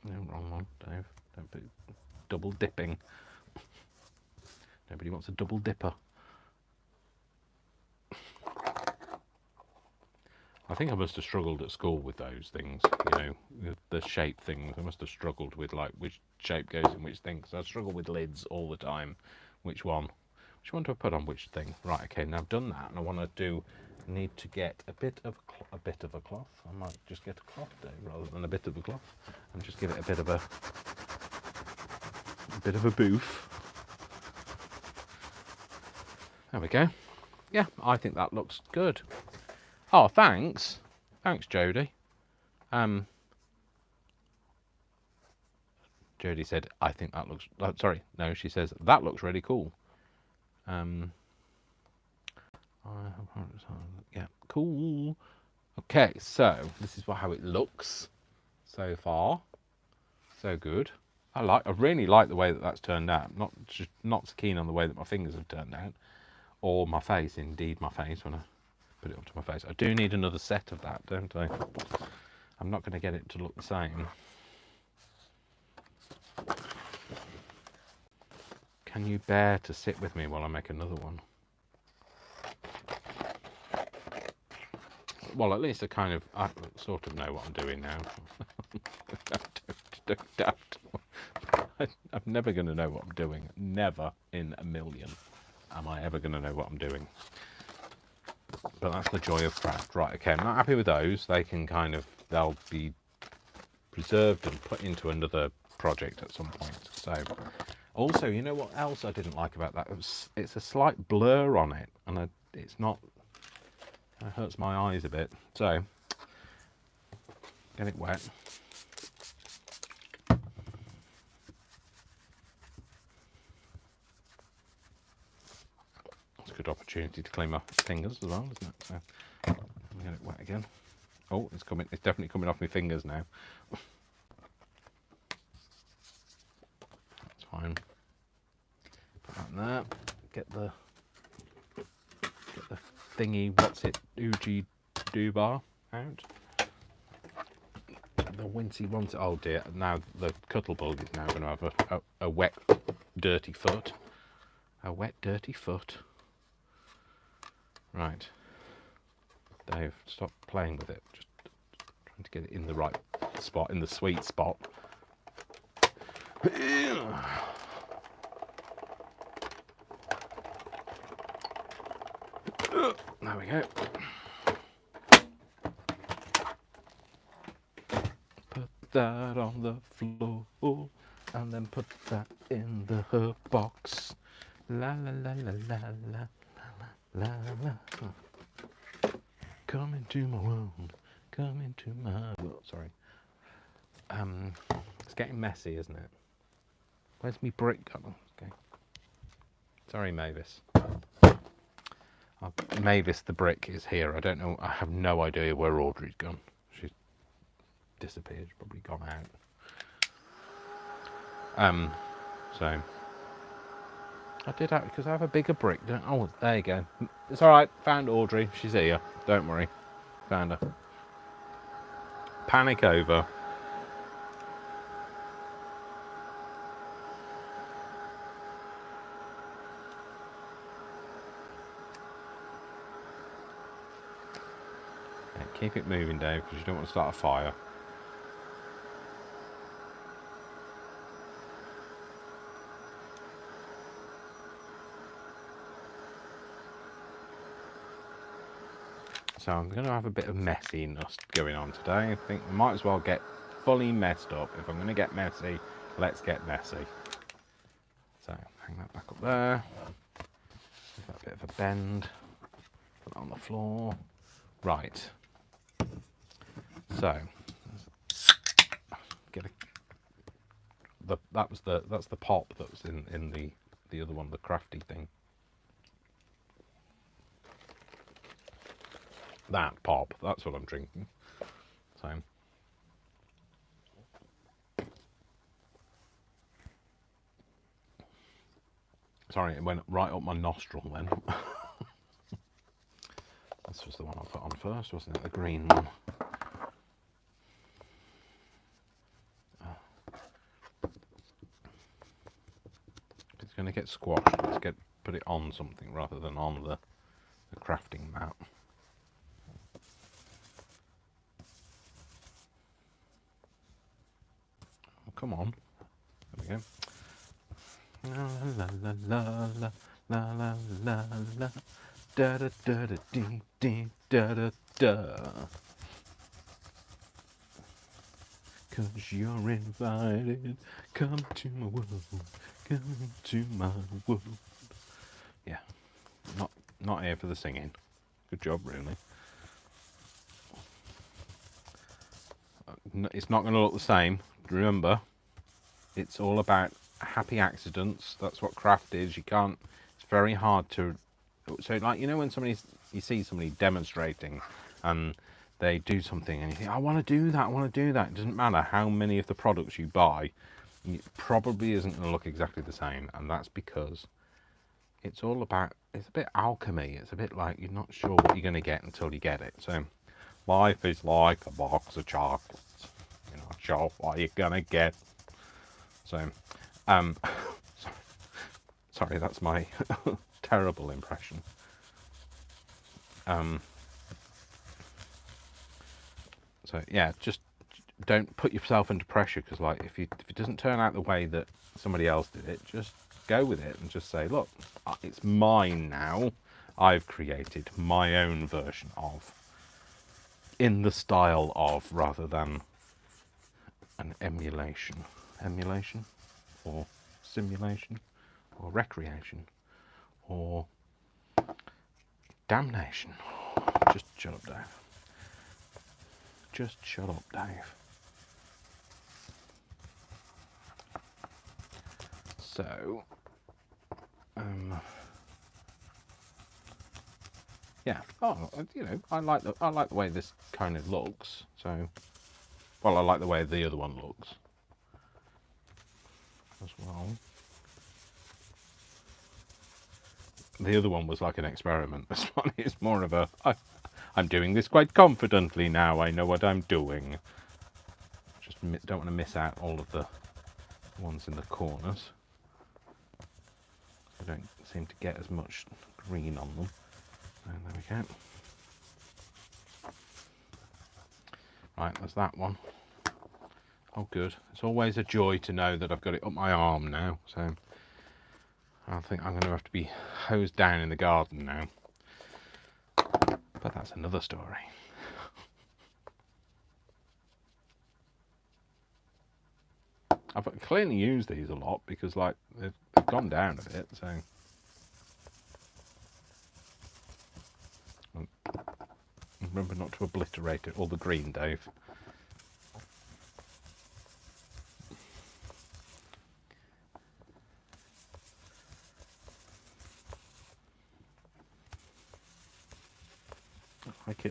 Speaker 1: No, wrong one, Dave. Don't be double dipping. Nobody wants a double dipper. I think I must have struggled at school with those things, you know, the shape things. I must have struggled with, like, which shape goes in which thing. So I struggle with lids all the time. Which one Which one do I put on which thing? Right, okay, now I've done that, and I want to need to get a bit of a cloth. I might just get a cloth rather than a bit of a cloth, and just give it a bit of a boof. There we go. Yeah, I think that looks good. Oh, thanks, Jodie. Jodie said, I think that looks... sorry, no, she says, that looks really cool. Yeah, cool. Okay, so this is how it looks so far. So good. I really like the way that that's turned out. Not so keen on the way that my fingers have turned out, or my face. Indeed, my face when I put it onto my face. I do need another set of that, don't I? I'm not going to get it to look the same. Can you bear to sit with me while I make another one? Well, at least I sort of know what I'm doing now. I'm never going to know what I'm doing. Never in a million am I ever going to know what I'm doing. But that's the joy of craft. Right, okay, I'm not happy with those. They can they'll be preserved and put into another project at some point. So, also, you know what else I didn't like about that? It's a slight blur on it, and it's not... It hurts my eyes a bit. So, get it wet. It's a good opportunity to clean my fingers as well, isn't it? So, get it wet again. Oh, it's coming. It's definitely coming off my fingers now. That's fine. Put that in there. Get the thingy. What's it? Uji Dubar out. The Wincy wants it. Oh dear! Now the Cuttlebug is now going to have a wet, dirty foot. A wet, dirty foot. Right, Dave, stop playing with it. Just trying to get it in the right spot, in the sweet spot. There we go. Put that on the floor, and then put that in the herb box. La la la la la la la la la. Come into my world. Come into my world. Sorry. It's getting messy, isn't it? Where's me brick gone? Okay. Sorry, Mavis. Mavis the brick is here. I don't know. I have no idea where Audrey's gone. She's disappeared. Probably gone out. So I did have, because I have a bigger brick. Oh, there you go. It's all right. Found Audrey. She's here. Don't worry. Found her. Panic over. Yeah, keep it moving, Dave, because you don't want to start a fire. So I'm going to have a bit of messiness going on today. I think we might as well get fully messed up. If I'm going to get messy, let's get messy. So hang that back up there. Give that bit of a bend. Put that on the floor. Right. So get that's the pop that was in the other one, the crafty thing. That pop, that's what I'm drinking. So sorry, it went right up my nostril then. This was the one I put on first, wasn't it? The green one. It's going to get squashed. Let's put it on something rather than on the crafting mat. Oh, come on. There we go. La la la la la La la la la. Da da da da dee dee da da da. 'Cause you're invited. Come to my world. Come to my world. Yeah. Not here for the singing. Good job, really. It's not going to look the same. Remember, it's all about happy accidents. That's what craft is. You can't. It's very hard to. So, like, you know, when you see somebody demonstrating, and they do something, and you think, I want to do that. I want to do that. It doesn't matter how many of the products you buy. It probably isn't going to look exactly the same, and that's because it's all about. It's a bit alchemy. It's a bit like you're not sure what you're going to get until you get it. So. Life is like a box of chocolates. You're not sure what you're gonna get. So, sorry, that's my terrible impression. So yeah, just don't put yourself under pressure, because like if it doesn't turn out the way that somebody else did it, just go with it and just say, look, it's mine now. I've created my own version of. In the style of, rather than an emulation. Emulation, or simulation, or recreation, or damnation. Just shut up, Dave. Just shut up, Dave. So, yeah. Oh, you know, I like the way this kind of looks. So, well, I like the way the other one looks as well. The other one was like an experiment. This one is more of a. I'm doing this quite confidently now. I know what I'm doing. Just don't want to miss out all of the ones in the corners. I don't seem to get as much green on them. And there we go. Right, there's that one. Oh, good. It's always a joy to know that I've got it up my arm now. So I think I'm going to have to be hosed down in the garden now. But that's another story. I've clearly used these a lot because, like, they've gone down a bit, so. Remember not to obliterate it, all the green, Dave.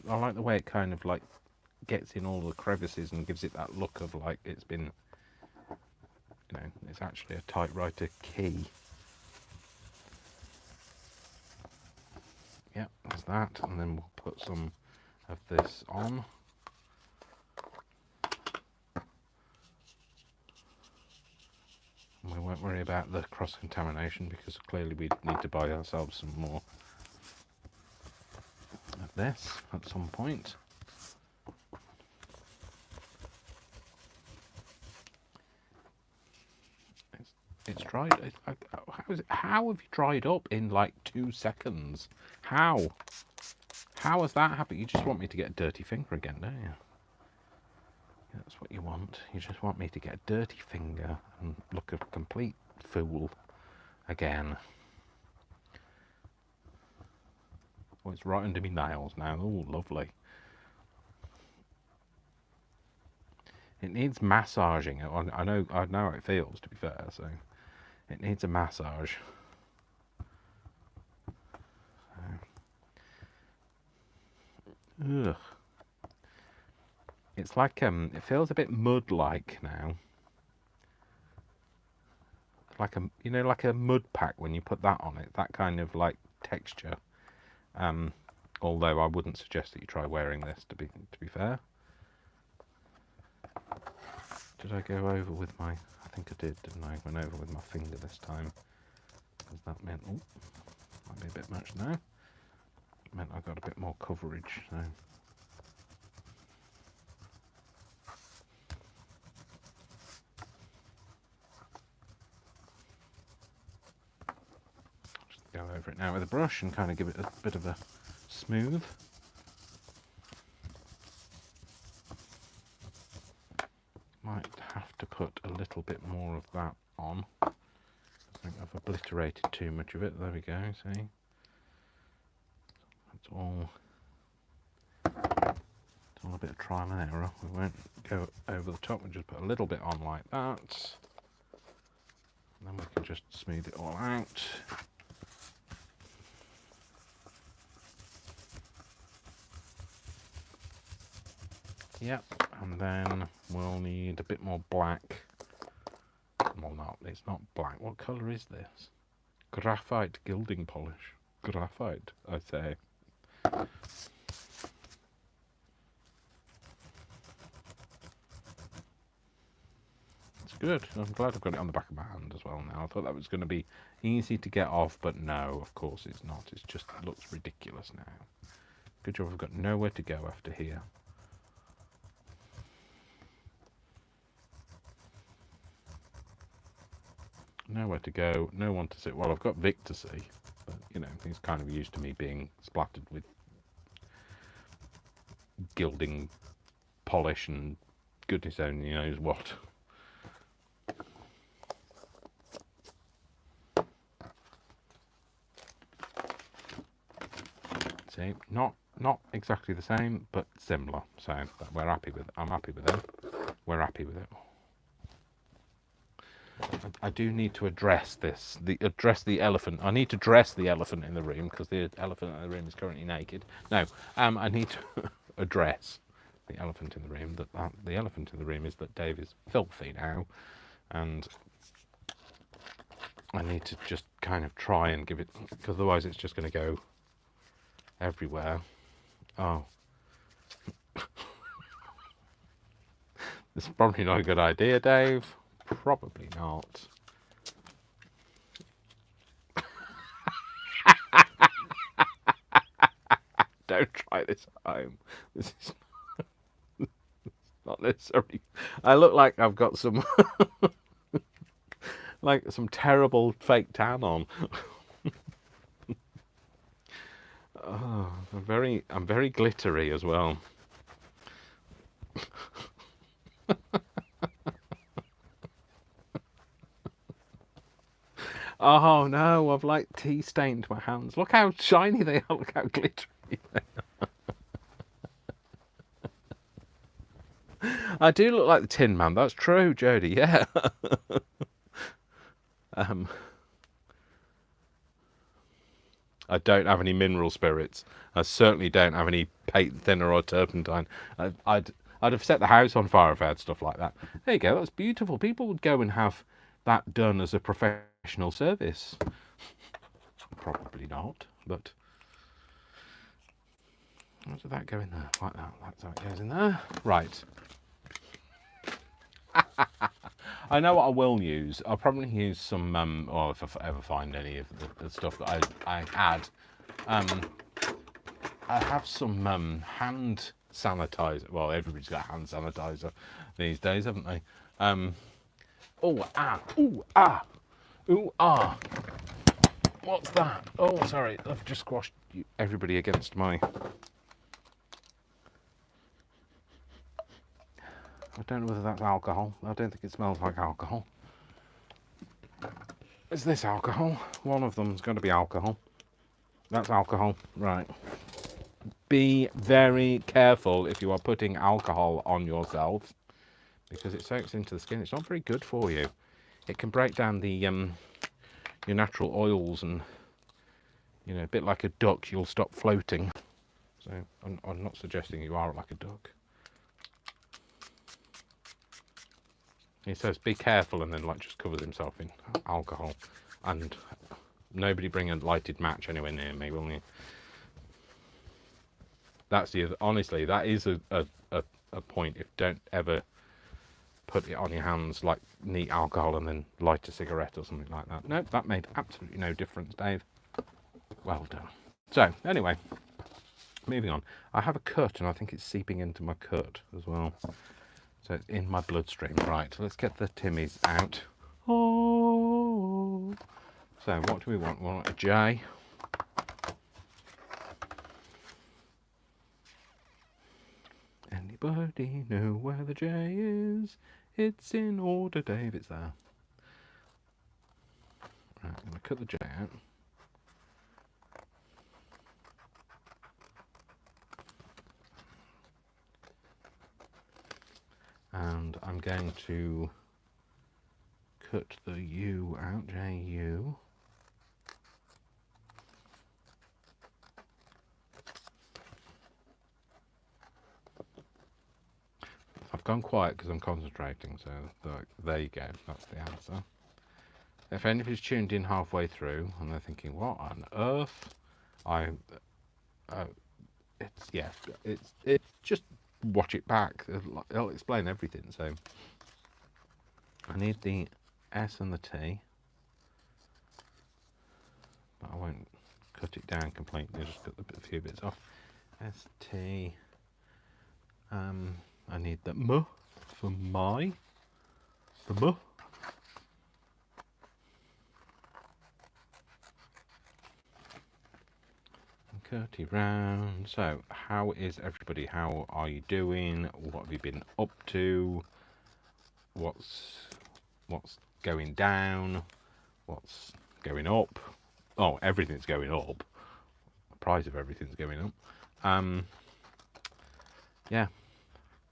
Speaker 1: I like the way it kind of like gets in all the crevices and gives it that look of like it's been, you know, it's actually a typewriter key. Yep, there's that, and then we'll put some of this on. And we won't worry about the cross-contamination because clearly we need to buy ourselves some more of this at some point. It's dried. How have you dried up in like 2 seconds? How? How has that happened? You just want me to get a dirty finger again, don't you? That's what you want. You just want me to get a dirty finger and look a complete fool again. Oh, it's right under my nails now. Oh, lovely. It needs massaging. I know how it feels, to be fair, so it needs a massage. Ugh. It's like it feels a bit mud-like now. Like like a mud pack when you put that on it. That kind of like texture. Although I wouldn't suggest that you try wearing this. To be fair. Did I go over with my? I think I did, didn't I? Went over with my finger this time. Because that meant, oh, might be a bit much now. It meant I got a bit more coverage. So. go over it now with a brush and kind of give it a bit of a smooth. Might have to put a little bit more of that on. I think I've obliterated too much of it. There we go, see? It's all a bit of trial and error. We won't go over the top, we'll just put a little bit on like that. And then we can just smooth it all out. Yep, and then we'll need a bit more black. Well, it's not black. What colour is this? Graphite gilding polish. Graphite, I say. It's good. I'm glad I've got it on the back of my hand as well now. I thought that was going to be easy to get off, but no, of course it's not. It just looks ridiculous now. Good job I've got nowhere to go after here. Nowhere to go, no one to see. Well, I've got Vic to see, but, you know, he's kind of used to me being splattered with gilding polish and goodness only knows what. See, not exactly the same, but similar. So we're happy with it. I'm happy with it. We're happy with it. I do need to address this. Address the elephant. I need to dress the elephant in the room because the elephant in the room is currently naked. No, I need to address the elephant in the room. The elephant in the room is that Dave is filthy now, and I need to just kind of try and give it, because otherwise it's just going to go everywhere. Oh. This is probably not a good idea, Dave. Probably not. Don't try this at home. This is not necessarily. I look like I've got some like some terrible fake tan on. Oh, I'm very glittery as well. Oh no, I've like tea stained my hands. Look how shiny they are, look how glittery they are. I do look like the Tin Man, that's true, Jodie, yeah. I don't have any mineral spirits. I certainly don't have any paint thinner or turpentine. I'd have set the house on fire if I had stuff like that. There you go, that's beautiful. People would go and have that done as a professional service. Probably not, but how does that go in there? Like that. That's how it goes in there. Right. I know what I will use. I'll probably use some, or if I ever find any of the stuff that I had. I have some hand sanitizer. Well, everybody's got hand sanitizer these days, haven't they? Oh, ah, ooh, ah, ooh, ah. What's that? Oh, sorry, I've just squashed everybody against my... I don't know whether that's alcohol. I don't think it smells like alcohol. Is this alcohol? One of them's going to be alcohol. That's alcohol. Right. Be very careful if you are putting alcohol on yourself, because it soaks into the skin. It's not very good for you. It can break down the your natural oils, and you know, a bit like a duck, you'll stop floating. So I'm not suggesting you are like a duck. He says be careful, and then like just covers himself in alcohol. And nobody bring a lighted match anywhere near me, will you? That's the honestly, that is a point. If don't ever put it on your hands, like neat alcohol and then light a cigarette or something like that. Nope, that made absolutely no difference, Dave. Well done. So anyway, moving on. I have a cut, and I think it's seeping into my cut as well. So it's in my bloodstream. Right, let's get the Timmies out. Oh, So what do we want? We want a J. Anybody know where the J is? It's in order, Dave. It's there. Right, I'm going to cut the J out. And I'm going to cut the U out, J-U. I've gone quiet because I'm concentrating, so there you go, that's the answer. If anybody's tuned in halfway through and they're thinking, what on earth? It's just watch it back. It'll explain everything. So I need the S and the T, but I won't cut it down completely. Just cut a few bits off. S T. I need the M for my. The M. Curty round. So, how is everybody? How are you doing? What have you been up to? What's going down? What's going up? Oh, everything's going up. The price of everything's going up. Yeah.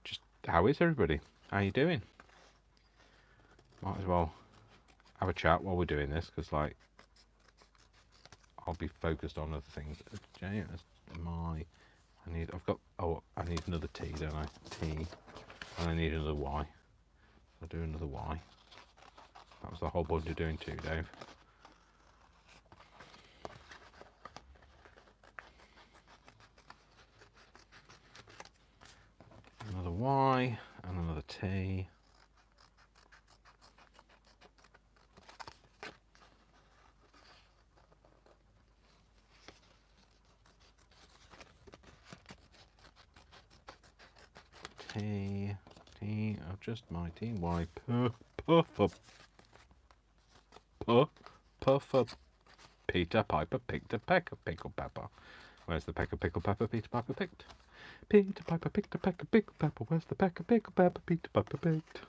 Speaker 1: Just how is everybody? How are you doing? Might as well have a chat while we're doing this, because like I'll be focused on other things. J, I need another T, don't I? T, and I need another Y. I'll do another Y. That was the whole point of doing two, Dave. Another Y and another T. T, just my T, Y, for Peter Piper picked a peck of pickled pepper. Where's the peck of pickled pepper Peter Piper picked? Peter Piper picked a peck of pickled pepper. Where's the peck of pickled pepper Peter Piper picked?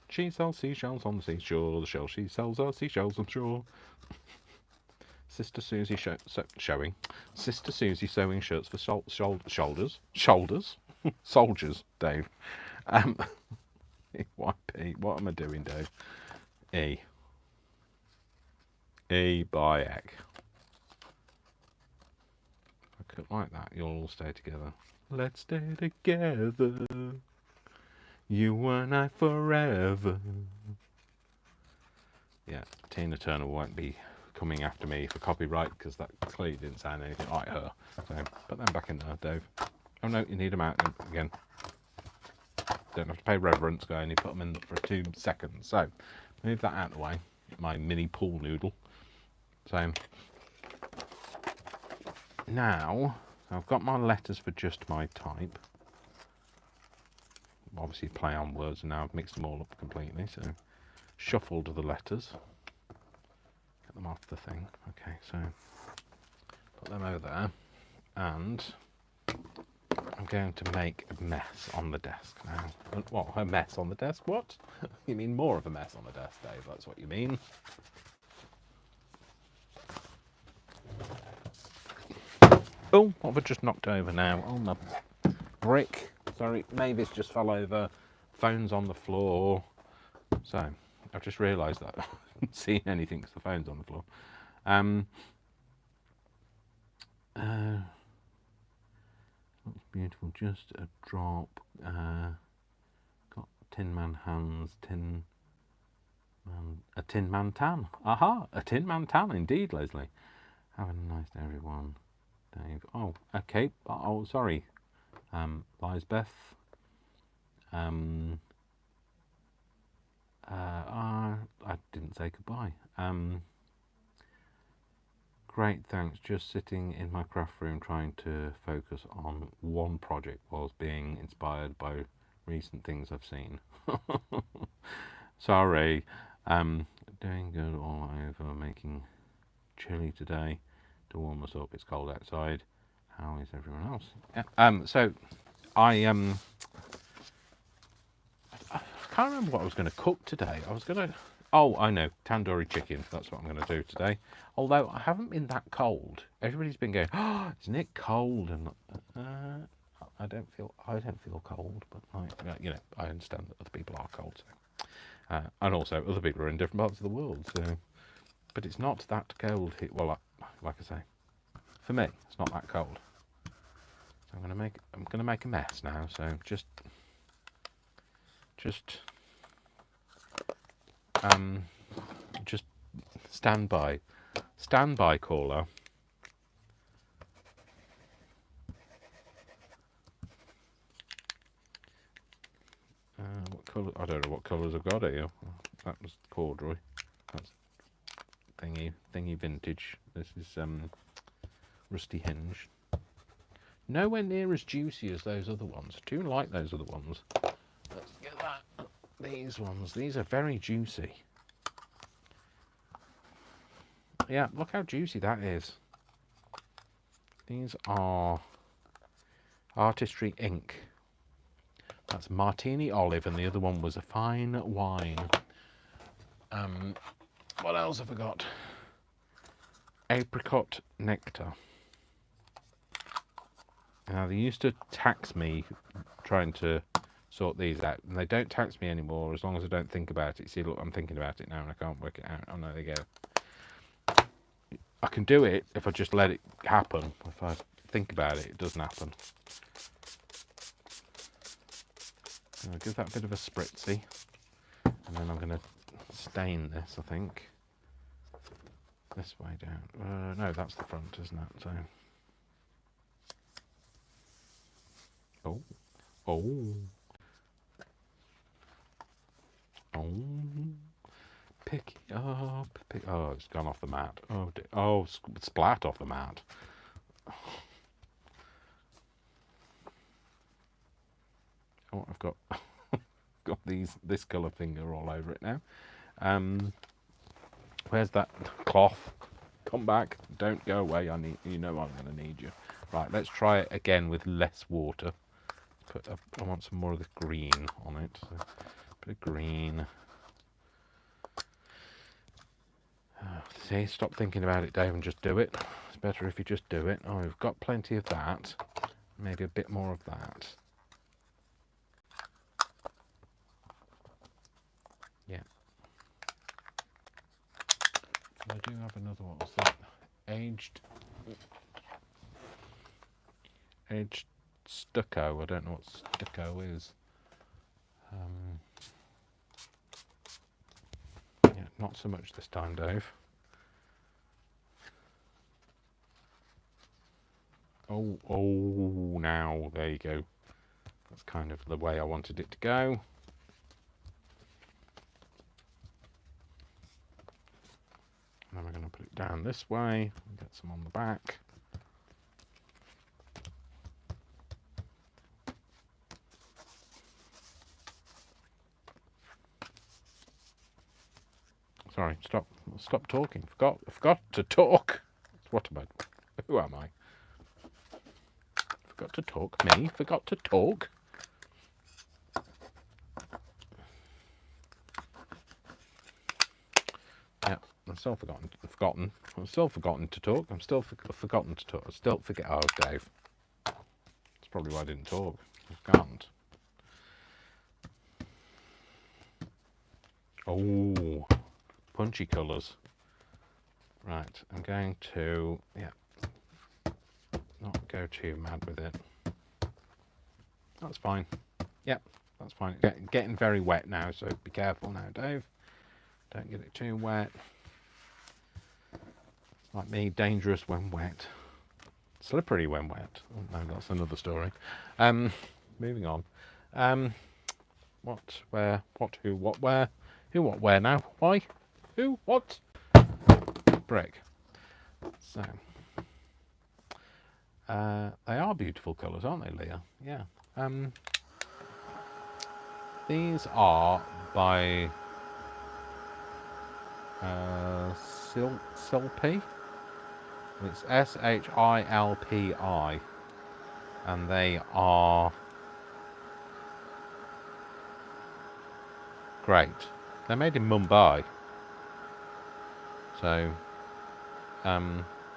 Speaker 1: She sells seashells on the seashore. The shell she sells are seashells, I'm sure. Sister Susie showing. Sister Susie sewing shirts for shoulders. Soldiers, Dave. YP. What am I doing, Dave? E. E by X. I could like that. You'll all stay together. Let's stay together. You and I forever. Yeah, Tina Turner won't be coming after me for copyright because that clearly didn't sound anything like her. So put them back in there, Dave. Oh no, you need them out again. Don't have to pay reverence, go, only put them in for 2 seconds. So move that out of the way. My mini pool noodle. So now I've got my letters for just my type. Obviously play on words, and now I've mixed them all up completely. So shuffled the letters. Get them off the thing. Okay, so put them over there, and I'm going to make a mess on the desk now. What? A mess on the desk? What? You mean more of a mess on the desk, Dave? That's what you mean. Oh, what have I just knocked over now? Oh, my brick. Sorry, Mavis just fell over. Phone's on the floor. So, I've just realised that I haven't seen anything because the phone's on the floor. Looks beautiful, just a drop. Got Tin Man hands, a Tin Man tan. Aha, a Tin Man tan indeed, Leslie. Have a nice day, everyone. Dave. Oh, okay. Oh, sorry. Lisbeth. I didn't say goodbye. Great, thanks. Just sitting in my craft room trying to focus on one project whilst being inspired by recent things I've seen. Sorry. Doing good all over, making chili today to warm us up. It's cold outside. How is everyone else? Yeah. So I can't remember what I was going to cook today. I was going to... Oh, I know. Tandoori chicken. That's what I'm going to do today. Although I haven't been that cold. Everybody's been going, oh, isn't it cold? And I don't feel cold, but you know, I understand that other people are cold. So. And also, other people are in different parts of the world. So, but it's not that cold here. Well, like I say, for me, it's not that cold. So I'm gonna make a mess now. So just stand by, caller. What colour? I don't know what colours I've got here. That was corduroy. That's thingy vintage. This is rusty hinge. Nowhere near as juicy as those other ones. I do like those other ones. Let's get that. These ones. These are very juicy. Yeah, look how juicy that is. These are Artistry Ink. That's Martini Olive, and the other one was a fine wine. What else have I got? Apricot Nectar. Now, they used to tax me trying to sort these out, and they don't tax me anymore as long as I don't think about it. See, look, I'm thinking about it now, and I can't work it out. Oh, no, there you go. I can do it if I just let it happen. If I think about it, it doesn't happen. I'll give that a bit of a spritzy, and then I'm going to stain this, I think. This way down. No, that's the front, isn't it? So. Oh. Pick it up. Oh, it's gone off the mat. Oh, dear. Oh, splat off the mat. Oh, I've got this colour finger all over it now. Where's that cloth? Come back. Don't go away. I'm going to need you. Right, let's try it again with less water. I want some more of the green on it. So, a bit of green. See, stop thinking about it, Dave, and just do it. It's better if you just do it. Oh, we've got plenty of that. Maybe a bit more of that. Yeah. I do have another one. What's that? Aged stucco. I don't know what stucco is. Yeah, not so much this time, Dave. Oh, now, there you go. That's kind of the way I wanted it to go. And then we're going to put it down this way and get some on the back. Sorry, stop talking. Forgot to talk. What am I? Who am I? Forgot to talk. Me? Forgot to talk? Yeah, I'm still forgotten. I'm still forgotten to talk. I'm still forgotten to talk. I still forget. Oh, Dave. That's probably why I didn't talk. I can't. Oh, punchy colours. Right, I'm going to, not go too mad with it. That's fine. Yep, that's fine. It's getting very wet now, so be careful now, Dave. Don't get it too wet. It's like me, dangerous when wet. Slippery when wet. Oh, no, that's another story. Moving on. What, where, what, who, what, where? Who, what, where now? Why? Who, what? Brick. So, they are beautiful colours, aren't they, Leah? Yeah. These are by Silpi. It's Shilpi, and they are great. They're made in Mumbai, so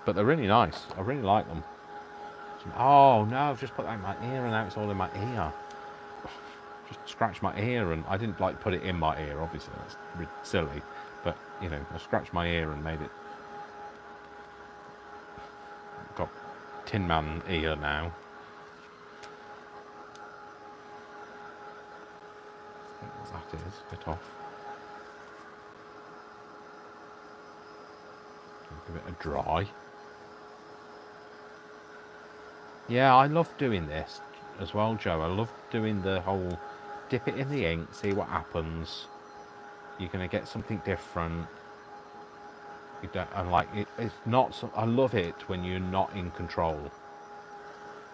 Speaker 1: but they're really nice. I really like them. Oh no, I've just put that in my ear and now it's all in my ear. Just scratched my ear and I didn't like put it in my ear, obviously, that's silly. But, you know, I scratched my ear and made it. Got Tin Man ear now. I don't know what that is, bit off. Give it a dry. Yeah, I love doing this as well, Joe. I love doing the whole dip it in the ink, see what happens. You're going to get something different. You don't, and like it's not. I love it when you're not in control.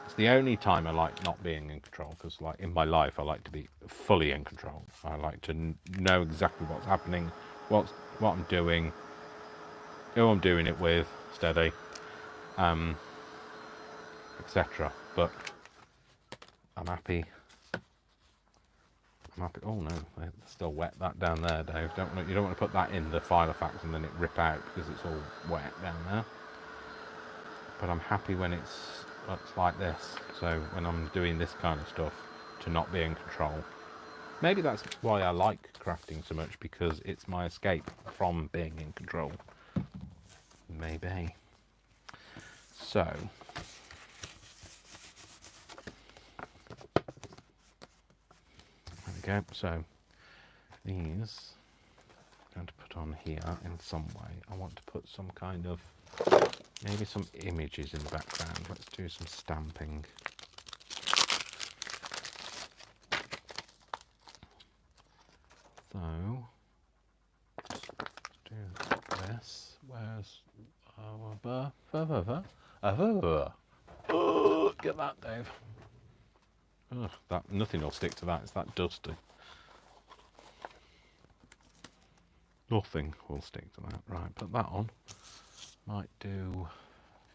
Speaker 1: It's the only time I like not being in control, because like in my life I like to be fully in control. I like to know exactly what's happening, what I'm doing, who I'm doing it with, steady, etc. But I'm happy. Oh no, it's still wet that down there, Dave. You don't want to put that in the Filofax and then it rip out because it's all wet down there. But I'm happy when it's like this. So when I'm doing this kind of stuff, to not be in control. Maybe that's why I like crafting so much, because it's my escape from being in control. Maybe. So. There we go. So these I'm going to put on here in some way. I want to put some kind of, maybe some images in the background. Let's do some stamping. So, let's do this. Where's get that, Dave. Ugh, that nothing will stick to that. It's that dusty. Nothing will stick to that. Right, put that on. Might do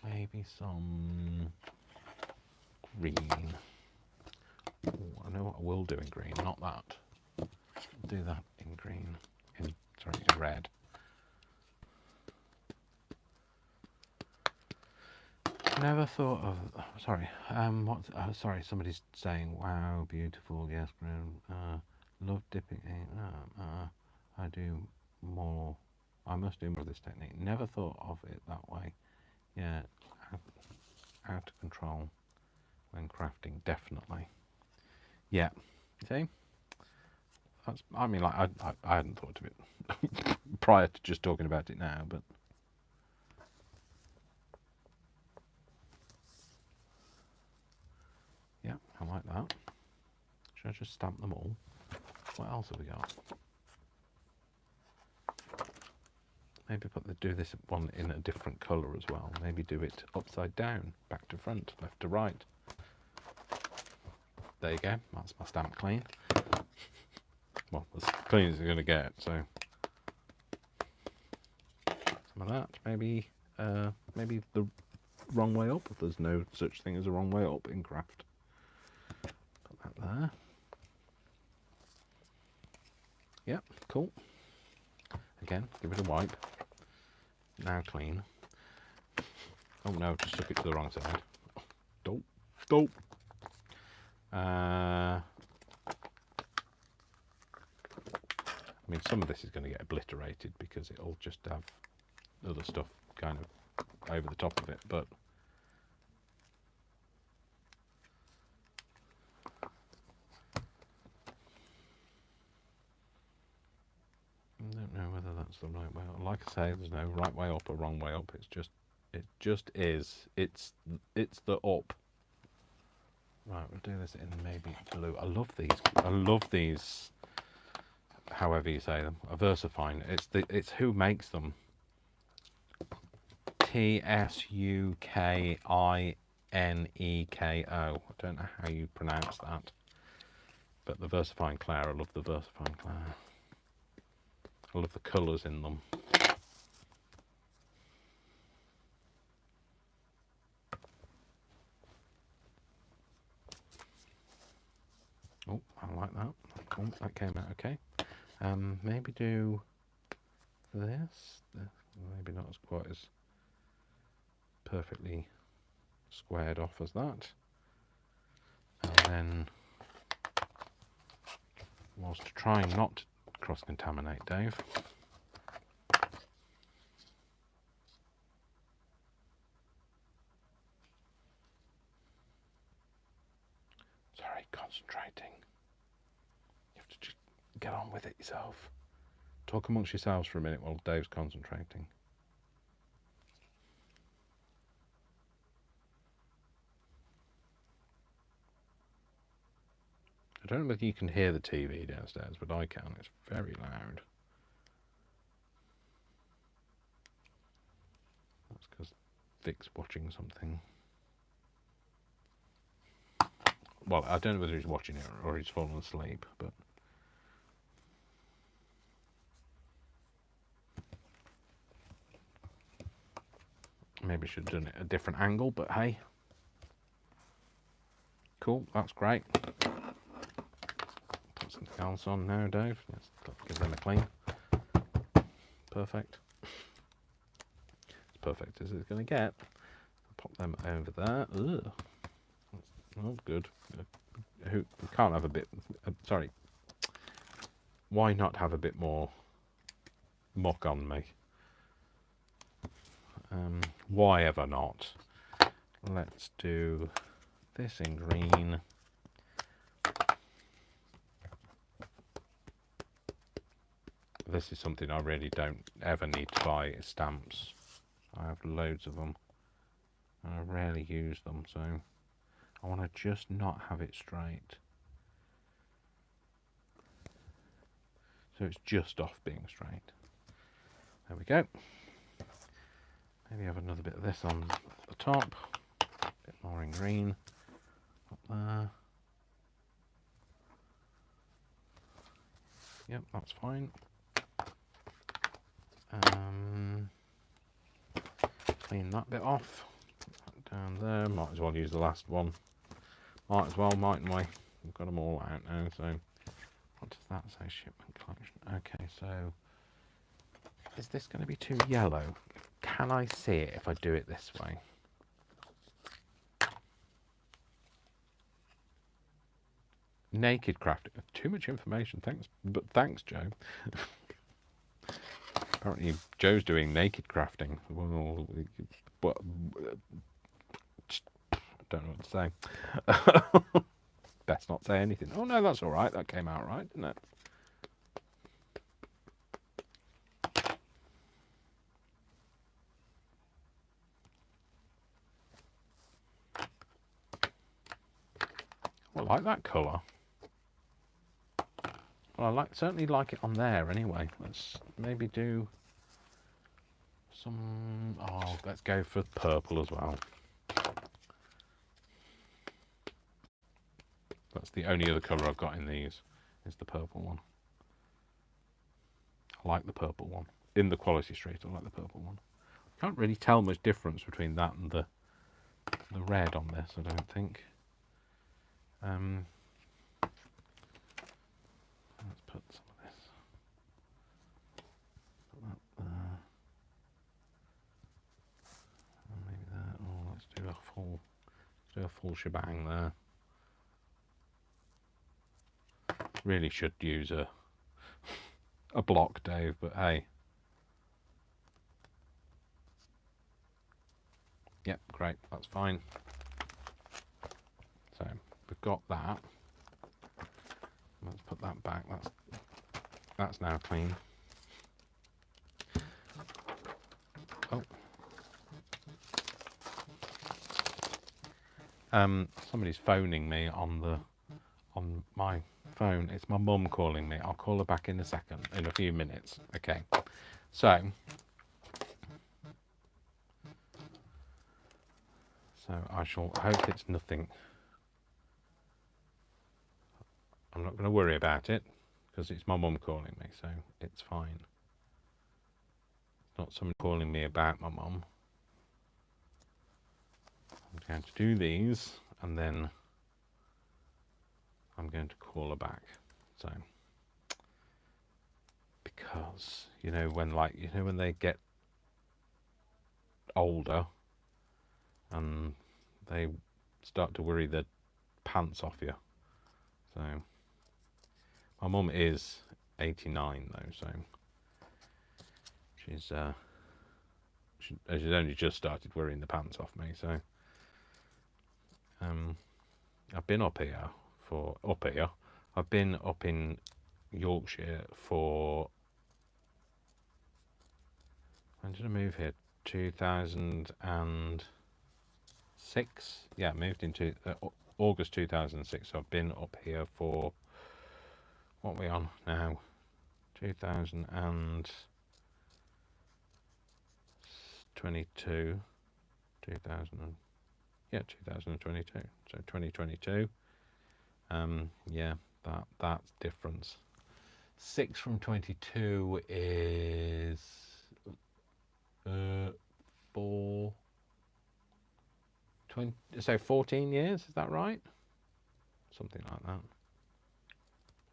Speaker 1: maybe some green. Ooh, I know what I will do in green, not that. I'll do that in green. In red. Never thought of. Sorry. What? Sorry. Somebody's saying, "Wow, beautiful." Yes, love dipping. I do more. I must do more of this technique. Never thought of it that way. Yeah, out of control when crafting. Definitely. Yeah. See. That's. I mean, like I hadn't thought of it prior to just talking about it now, but. Yeah, I like that. Should I just stamp them all? What else have we got? Maybe do this one in a different colour as well. Maybe do it upside down, back to front, left to right. There you go. That's my stamp clean. Well, as clean as it's going to get. So some of that. Maybe maybe the wrong way up. If there's no such thing as a wrong way up in craft. Put that there. Yep, cool. Again, give it a wipe. Now clean. Oh no, just took it to the wrong side. Dope. I mean, some of this is going to get obliterated because it'll just have other stuff kind of over the top of it, but I don't know whether that's the right way up. Like I say, there's no right way up or wrong way up. It just is. It's the up. Right, we'll do this in maybe blue. I love these. However you say them. A Versafine. It's who makes them. Tsukkineko. I don't know how you pronounce that. But the Versafine Claire, I love the Versafine Claire. I love the colours in them. Maybe do this. Maybe not as quite as perfectly squared off as that. And then, whilst trying not to cross-contaminate Dave, sorry, concentrating. You have to just get on with it yourself. Talk amongst yourselves for a minute while Dave's concentrating. I don't know whether you can hear the TV downstairs, but I can. It's very loud. That's because Vic's watching something. Well, I don't know whether he's watching it or he's fallen asleep, but... maybe should have done it at a different angle, but hey. Cool, that's great. Put something else on now, Dave. Let's give them a clean. Perfect. As perfect as it's going to get. Pop them over there. Ugh. Oh, good. Who can't have a bit... sorry. Why not have a bit more muck on me? Why ever not? Let's do this in green. This is something I really don't ever need to buy, is stamps. I have loads of them. And I rarely use them, so I want to just not have it straight. So it's just off being straight. There we go. Maybe have another bit of this on the top. A bit more in green. Up there. Yep, that's fine. Clean that bit off. Put that down there. Might as well use the last one. Might as well, mightn't we? We've got them all out now, so... what does that say? Shipment collection. Okay, so... is this going to be too yellow? Can I see it if I do it this way? Naked crafting. Too much information, thanks. But thanks, Joe. Apparently Joe's doing naked crafting. Well, but I don't know what to say. Best not say anything. Oh no, that's all right. That came out right, didn't it? I like that colour. Well, I certainly like it on there anyway. Let's maybe do some... oh, let's go for purple as well. That's the only other colour I've got in these, is the purple one. I like the purple one. In the Quality Street, I like the purple one. Can't really tell much difference between that and the red on this, I don't think. Let's put some of this. Put that there. And maybe that. Oh, let's do a full shebang there. Really should use a block, Dave, but hey. Yep, great, that's fine. So we've got that. Let's put that back. That's now clean. Oh. Somebody's phoning me on my phone. It's my mum calling me. I'll call her back in a second, in a few minutes. Okay. So I shall hope it's nothing. I'm not going to worry about it because it's my mum calling me, so it's fine. It's not someone calling me about my mum. I'm going to do these and then I'm going to call her back. So because, you know, when they get older and they start to worry the pants off you. So my mum is 89 though, so she's only just started worrying the pants off me. So I've been up here. I've been up in Yorkshire for, when did I move here? 2006. Yeah, I moved into August 2006. So I've been up here for, what are we on now? 2022. 2022. So 2022. Yeah, that's difference. 6 from 22 is 4. 20, so 14 years, is that right? Something like that.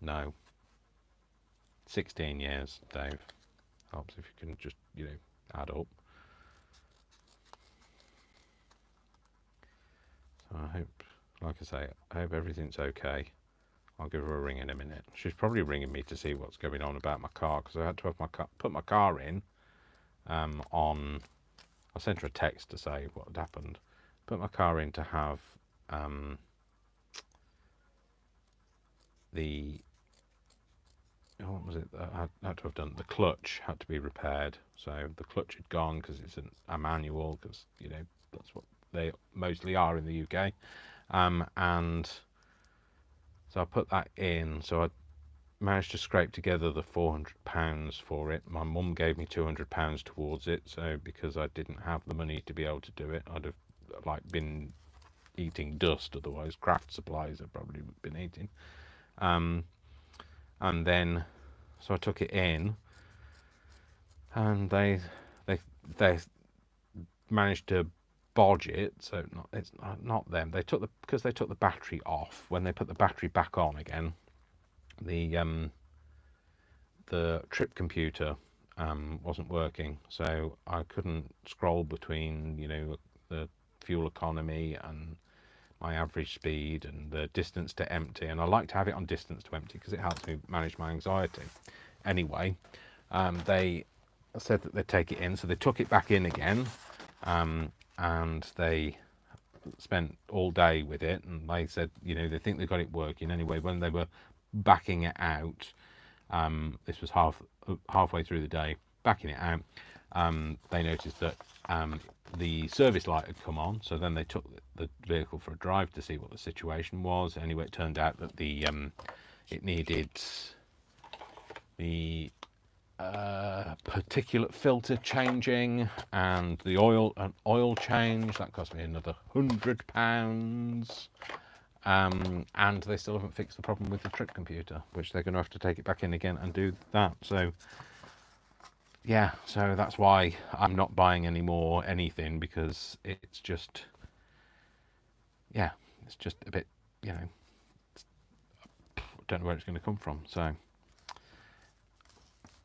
Speaker 1: No. 16 years, Dave. Helps if you can just, you know, add up. So I hope, like I say, I hope everything's okay. I'll give her a ring in a minute. She's probably ringing me to see what's going on about my car, because I had to have put my car in on. I sent her a text to say what had happened. Put my car in to have what was it? I had to have done the clutch had to be repaired. So the clutch had gone because it's a manual, because you know that's what they mostly are in the UK, and so I put that in. So I managed to scrape together the £400 for it. My mum gave me £200 towards it, so because I didn't have the money to be able to do it, I'd have been eating dust otherwise. Craft supplies I've probably been eating. And then so I took it in, and they managed to bodge it. So it's not them. Because they took the battery off. When they put the battery back on again, the trip computer wasn't working, so I couldn't scroll between, you know, the fuel economy and my average speed and the distance to empty. And I like to have it on distance to empty because it helps me manage my anxiety. Anyway, they said that they'd take it in, so they took it back in again, and they spent all day with it, and they said, you know, they think they got it working. Anyway, when they were backing it out, this was halfway through the day, backing it out, they noticed that the service light had come on. So then they took the vehicle for a drive to see what the situation was. Anyway, it turned out that it needed the particulate filter changing and the oil change. That cost me another £100. And they still haven't fixed the problem with the trip computer, which they're going to have to take it back in again and do that. So yeah, so that's why I'm not buying any more anything, because it's just, yeah, it's just a bit, you know, I don't know where it's going to come from. So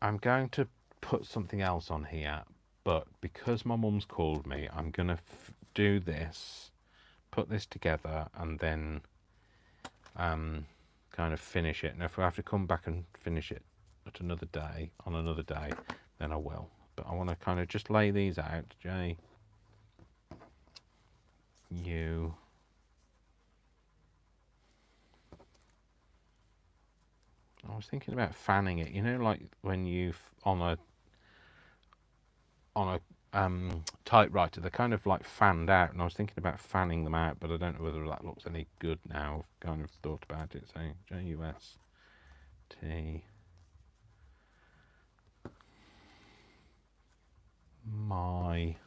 Speaker 1: I'm going to put something else on here, but because my mum's called me, I'm going to do this, put this together, and then kind of finish it. And if I have to come back and finish it on another day, then I will. But I want to kind of just lay these out. J, U, I was thinking about fanning it. You know, like when you on a typewriter, they're kind of like fanned out, and I was thinking about fanning them out, but I don't know whether that looks any good now. I've kind of thought about it. So JUST my,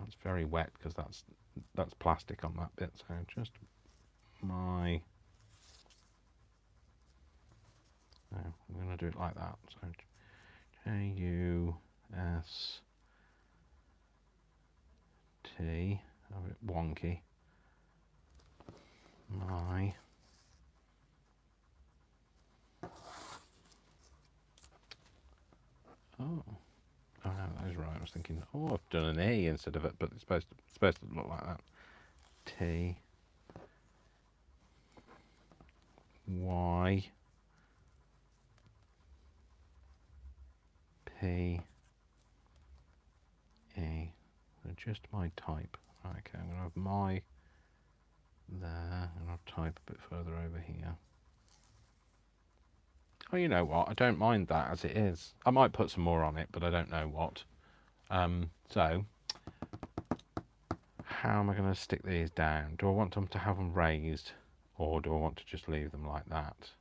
Speaker 1: that's very wet because that's plastic on that bit. So just my, no, I'm going to do it like that. So JUST, a bit wonky, my is right. I was thinking, oh, I've done an E instead of it, but it's supposed to look like that. T Y P E. Just my type. Okay, I'm going to have my there, and I'll type a bit further over here. Oh, you know what? I don't mind that as it is. I might put some more on it, but I don't know what. So, how am I going to stick these down? Do I want them to have them raised, or do I want to just leave them like that?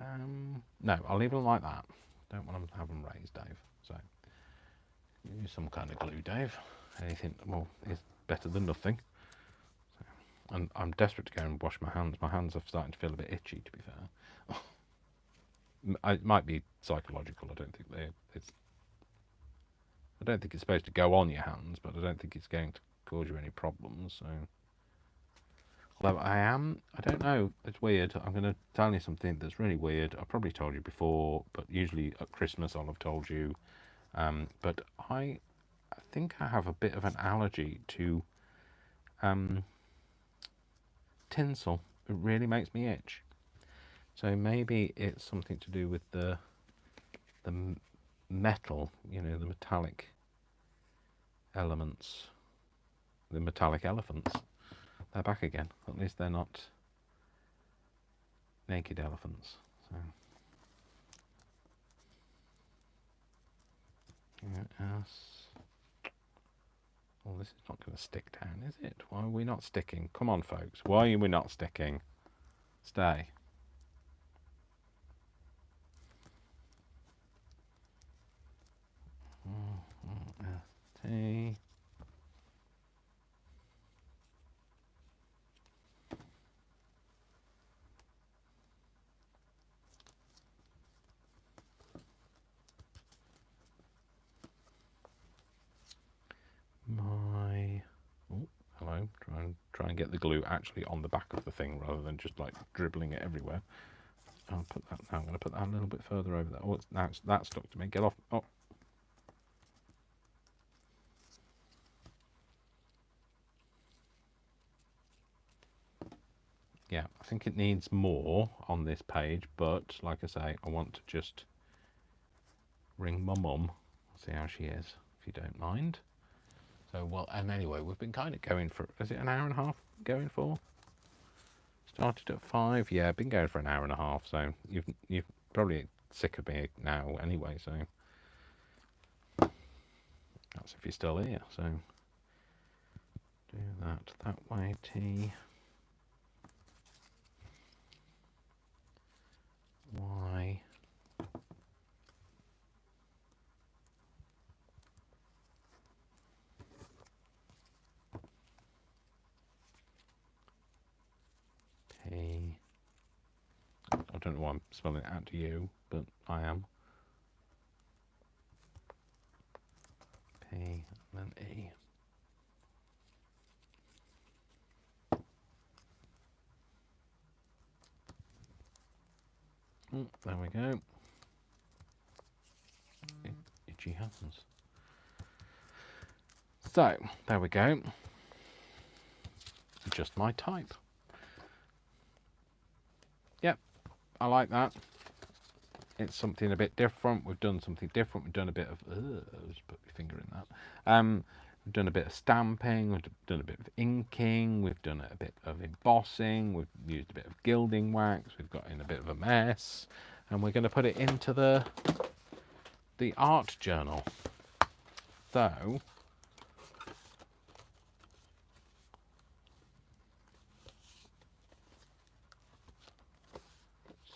Speaker 1: No, I'll leave them like that. Don't want them to have them raised, Dave. So, use some kind of glue, Dave. Anything, well, is better than nothing. So, and I'm desperate to go and wash my hands. My hands are starting to feel a bit itchy, to be fair. It might be psychological. I don't think it's supposed to go on your hands, but I don't think it's going to cause you any problems. So, although I don't know. It's weird. I'm going to tell you something that's really weird. I've probably told you before, but usually at Christmas I'll have told you. But I think I have a bit of an allergy to tinsel. It really makes me itch. So maybe it's something to do with the metal, you know, the metallic elements, the metallic elephants. They're back again. At least they're not naked elephants. So, yes. Well, this is not going to stick down, is it? Why are we not sticking? Come on, folks. Why are we not sticking? Stay. T. Hello. Try and get the glue actually on the back of the thing rather than just like dribbling it everywhere. I'll put that. I'm going to put that a little bit further over there. Oh, that's stuck to me. Get off. Oh. Yeah, I think it needs more on this page, but like I say, I want to just ring my mum, see how she is, if you don't mind. So, well, and anyway, we've been kind of going for, is it an hour and a half going for? Started at 5, yeah, been going for an hour and a half, so you've probably sick of me now anyway, so that's if you're still here, so do that way, T, Y, P. I don't know why I'm spelling it out to you, but I am. P and then E. Oh, there we go. Itchy hands. So, there we go. Just my type. Yep, I like that. It's something a bit different. We've done something different. We've done a bit of... just put my finger in that. We've done a bit of stamping. We've done a bit of inking. We've done a bit of embossing. We've used a bit of gilding wax. We've got in a bit of a mess. And we're going to put it into the art journal. So...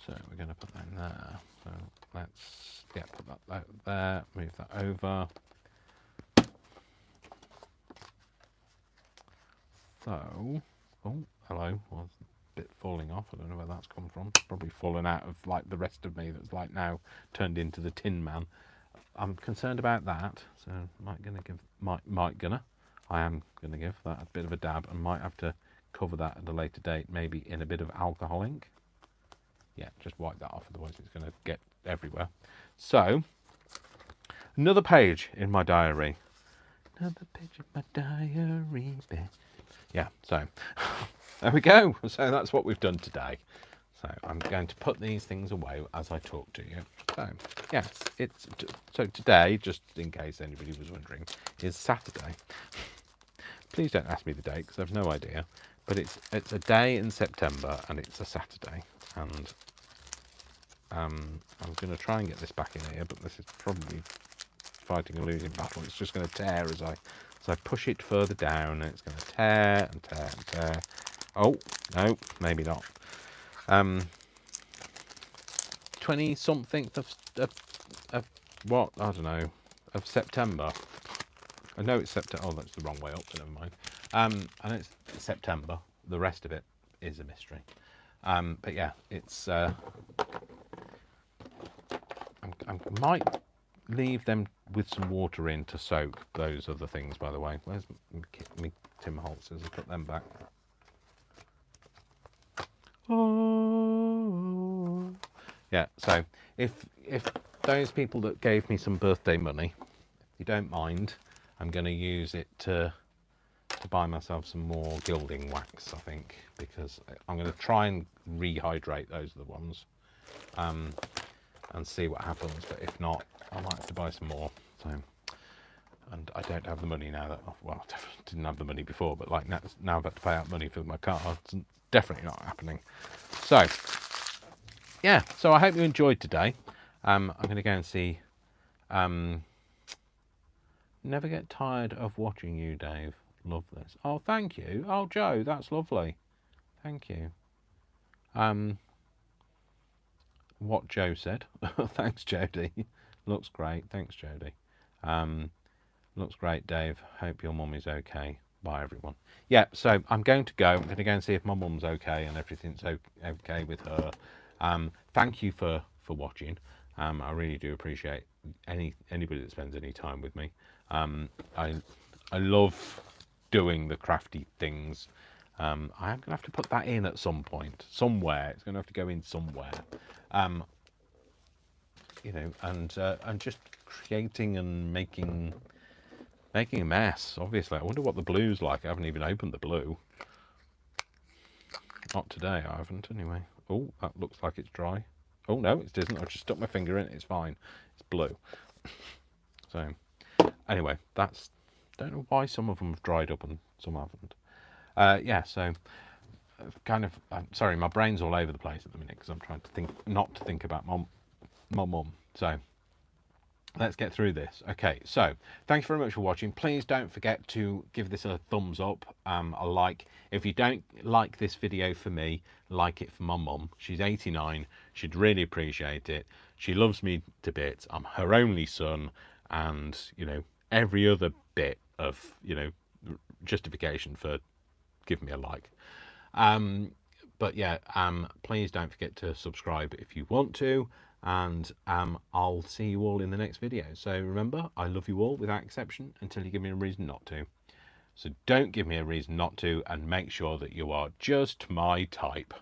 Speaker 1: So we're going to put that in there. So let's put that there, move that over. So, oh, hello. Well, it's a bit falling off. I don't know where that's come from. Probably fallen out of like the rest of me that's like now turned into the Tin Man. I'm concerned about that. So I am gonna give that a bit of a dab and might have to cover that at a later date, maybe in a bit of alcohol ink. Yeah, just wipe that off, otherwise it's going to get everywhere. So, Another page in my diary. Another page in my diary. Yeah, so there we go. So that's what we've done today. So I'm going to put these things away as I talk to you. So yes, so today, just in case anybody was wondering, is Saturday. Please don't ask me the date because I've no idea. But it's a day in September and it's a Saturday. And I'm going to try and get this back in here, but this is probably fighting a losing battle. It's just going to tear as I push it further down, and it's going to tear and tear and tear. Oh no, maybe not. 20-something of what? I don't know. Of September. I know it's September. Oh, that's the wrong way up. So never mind. And it's September. The rest of it is a mystery. But yeah, it's. I might leave them with some water in to soak those other things. By the way, where's me Tim Holtz's? I put them back. Oh. Yeah. So if those people that gave me some birthday money, if you don't mind, I'm going to use it to buy myself some more gilding wax, I think, because I'm going to try and rehydrate those other ones and see what happens. But if not, I might have to buy some more. So, and I don't have the money now. That, well, I didn't have the money before, but like now I've got to pay out money for my car. It's definitely not happening. So yeah, so I hope you enjoyed today. I'm going to go and see. Never get tired of watching you, Dave. Love this. Oh, thank you. Oh, Joe, that's lovely. Thank you. What Joe said. Thanks, Jody. Looks great. Thanks, Jody. Looks great, Dave. Hope your mum is okay. Bye, everyone. Yeah, so I'm going to go. I'm going to go and see if my mum's okay and everything's okay with her. Thank you for watching. I really do appreciate anybody that spends any time with me. I love doing the crafty things. I'm going to have to put that in at some point, somewhere. It's going to have to go in somewhere. You know, and just creating and making a mess. Obviously, I wonder what the blue's like. I haven't even opened the blue. Not today, I haven't anyway. Oh, that looks like it's dry. Oh no, it isn't. I just stuck my finger in it. It's fine. It's blue. So anyway, that's. Don't know why some of them have dried up and some haven't. Yeah, so kind of. Sorry, my brain's all over the place at the minute because I'm trying to not to think about my mum. So let's get through this. Okay, so thanks very much for watching. Please don't forget to give this a thumbs up, a like. If you don't like this video for me, like it for my mum. She's 89. She'd really appreciate it. She loves me to bits. I'm her only son, and you know, every other bit of, you know, justification for giving me a like. But yeah, please don't forget to subscribe if you want to, and I'll see you all in the next video. So remember, I love you all without exception until you give me a reason not to. So don't give me a reason not to, and make sure that you are just my type.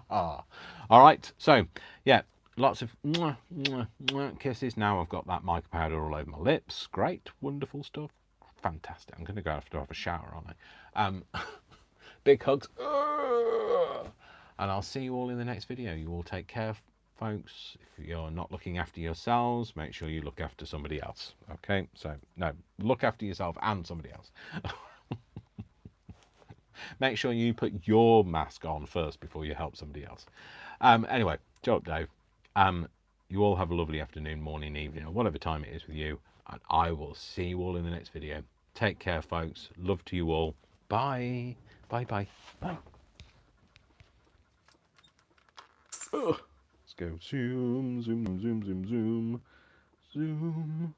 Speaker 1: All right, so yeah, lots of kisses. Now I've got that mica powder all over my lips. Great, wonderful stuff. Fantastic. I'm going to go have to have a shower, aren't I? Big hugs. And I'll see you all in the next video. You all take care, folks. If you're not looking after yourselves, make sure you look after somebody else. Okay? So, no, look after yourself and somebody else. Make sure you put your mask on first before you help somebody else. Anyway, Joe up, Dave. You all have a lovely afternoon, morning, evening, or whatever time it is with you. And I will see you all in the next video. Take care, folks. Love to you all. Bye. Bye, bye, bye. Let's go. Zoom, zoom, zoom, zoom, zoom, zoom.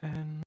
Speaker 1: And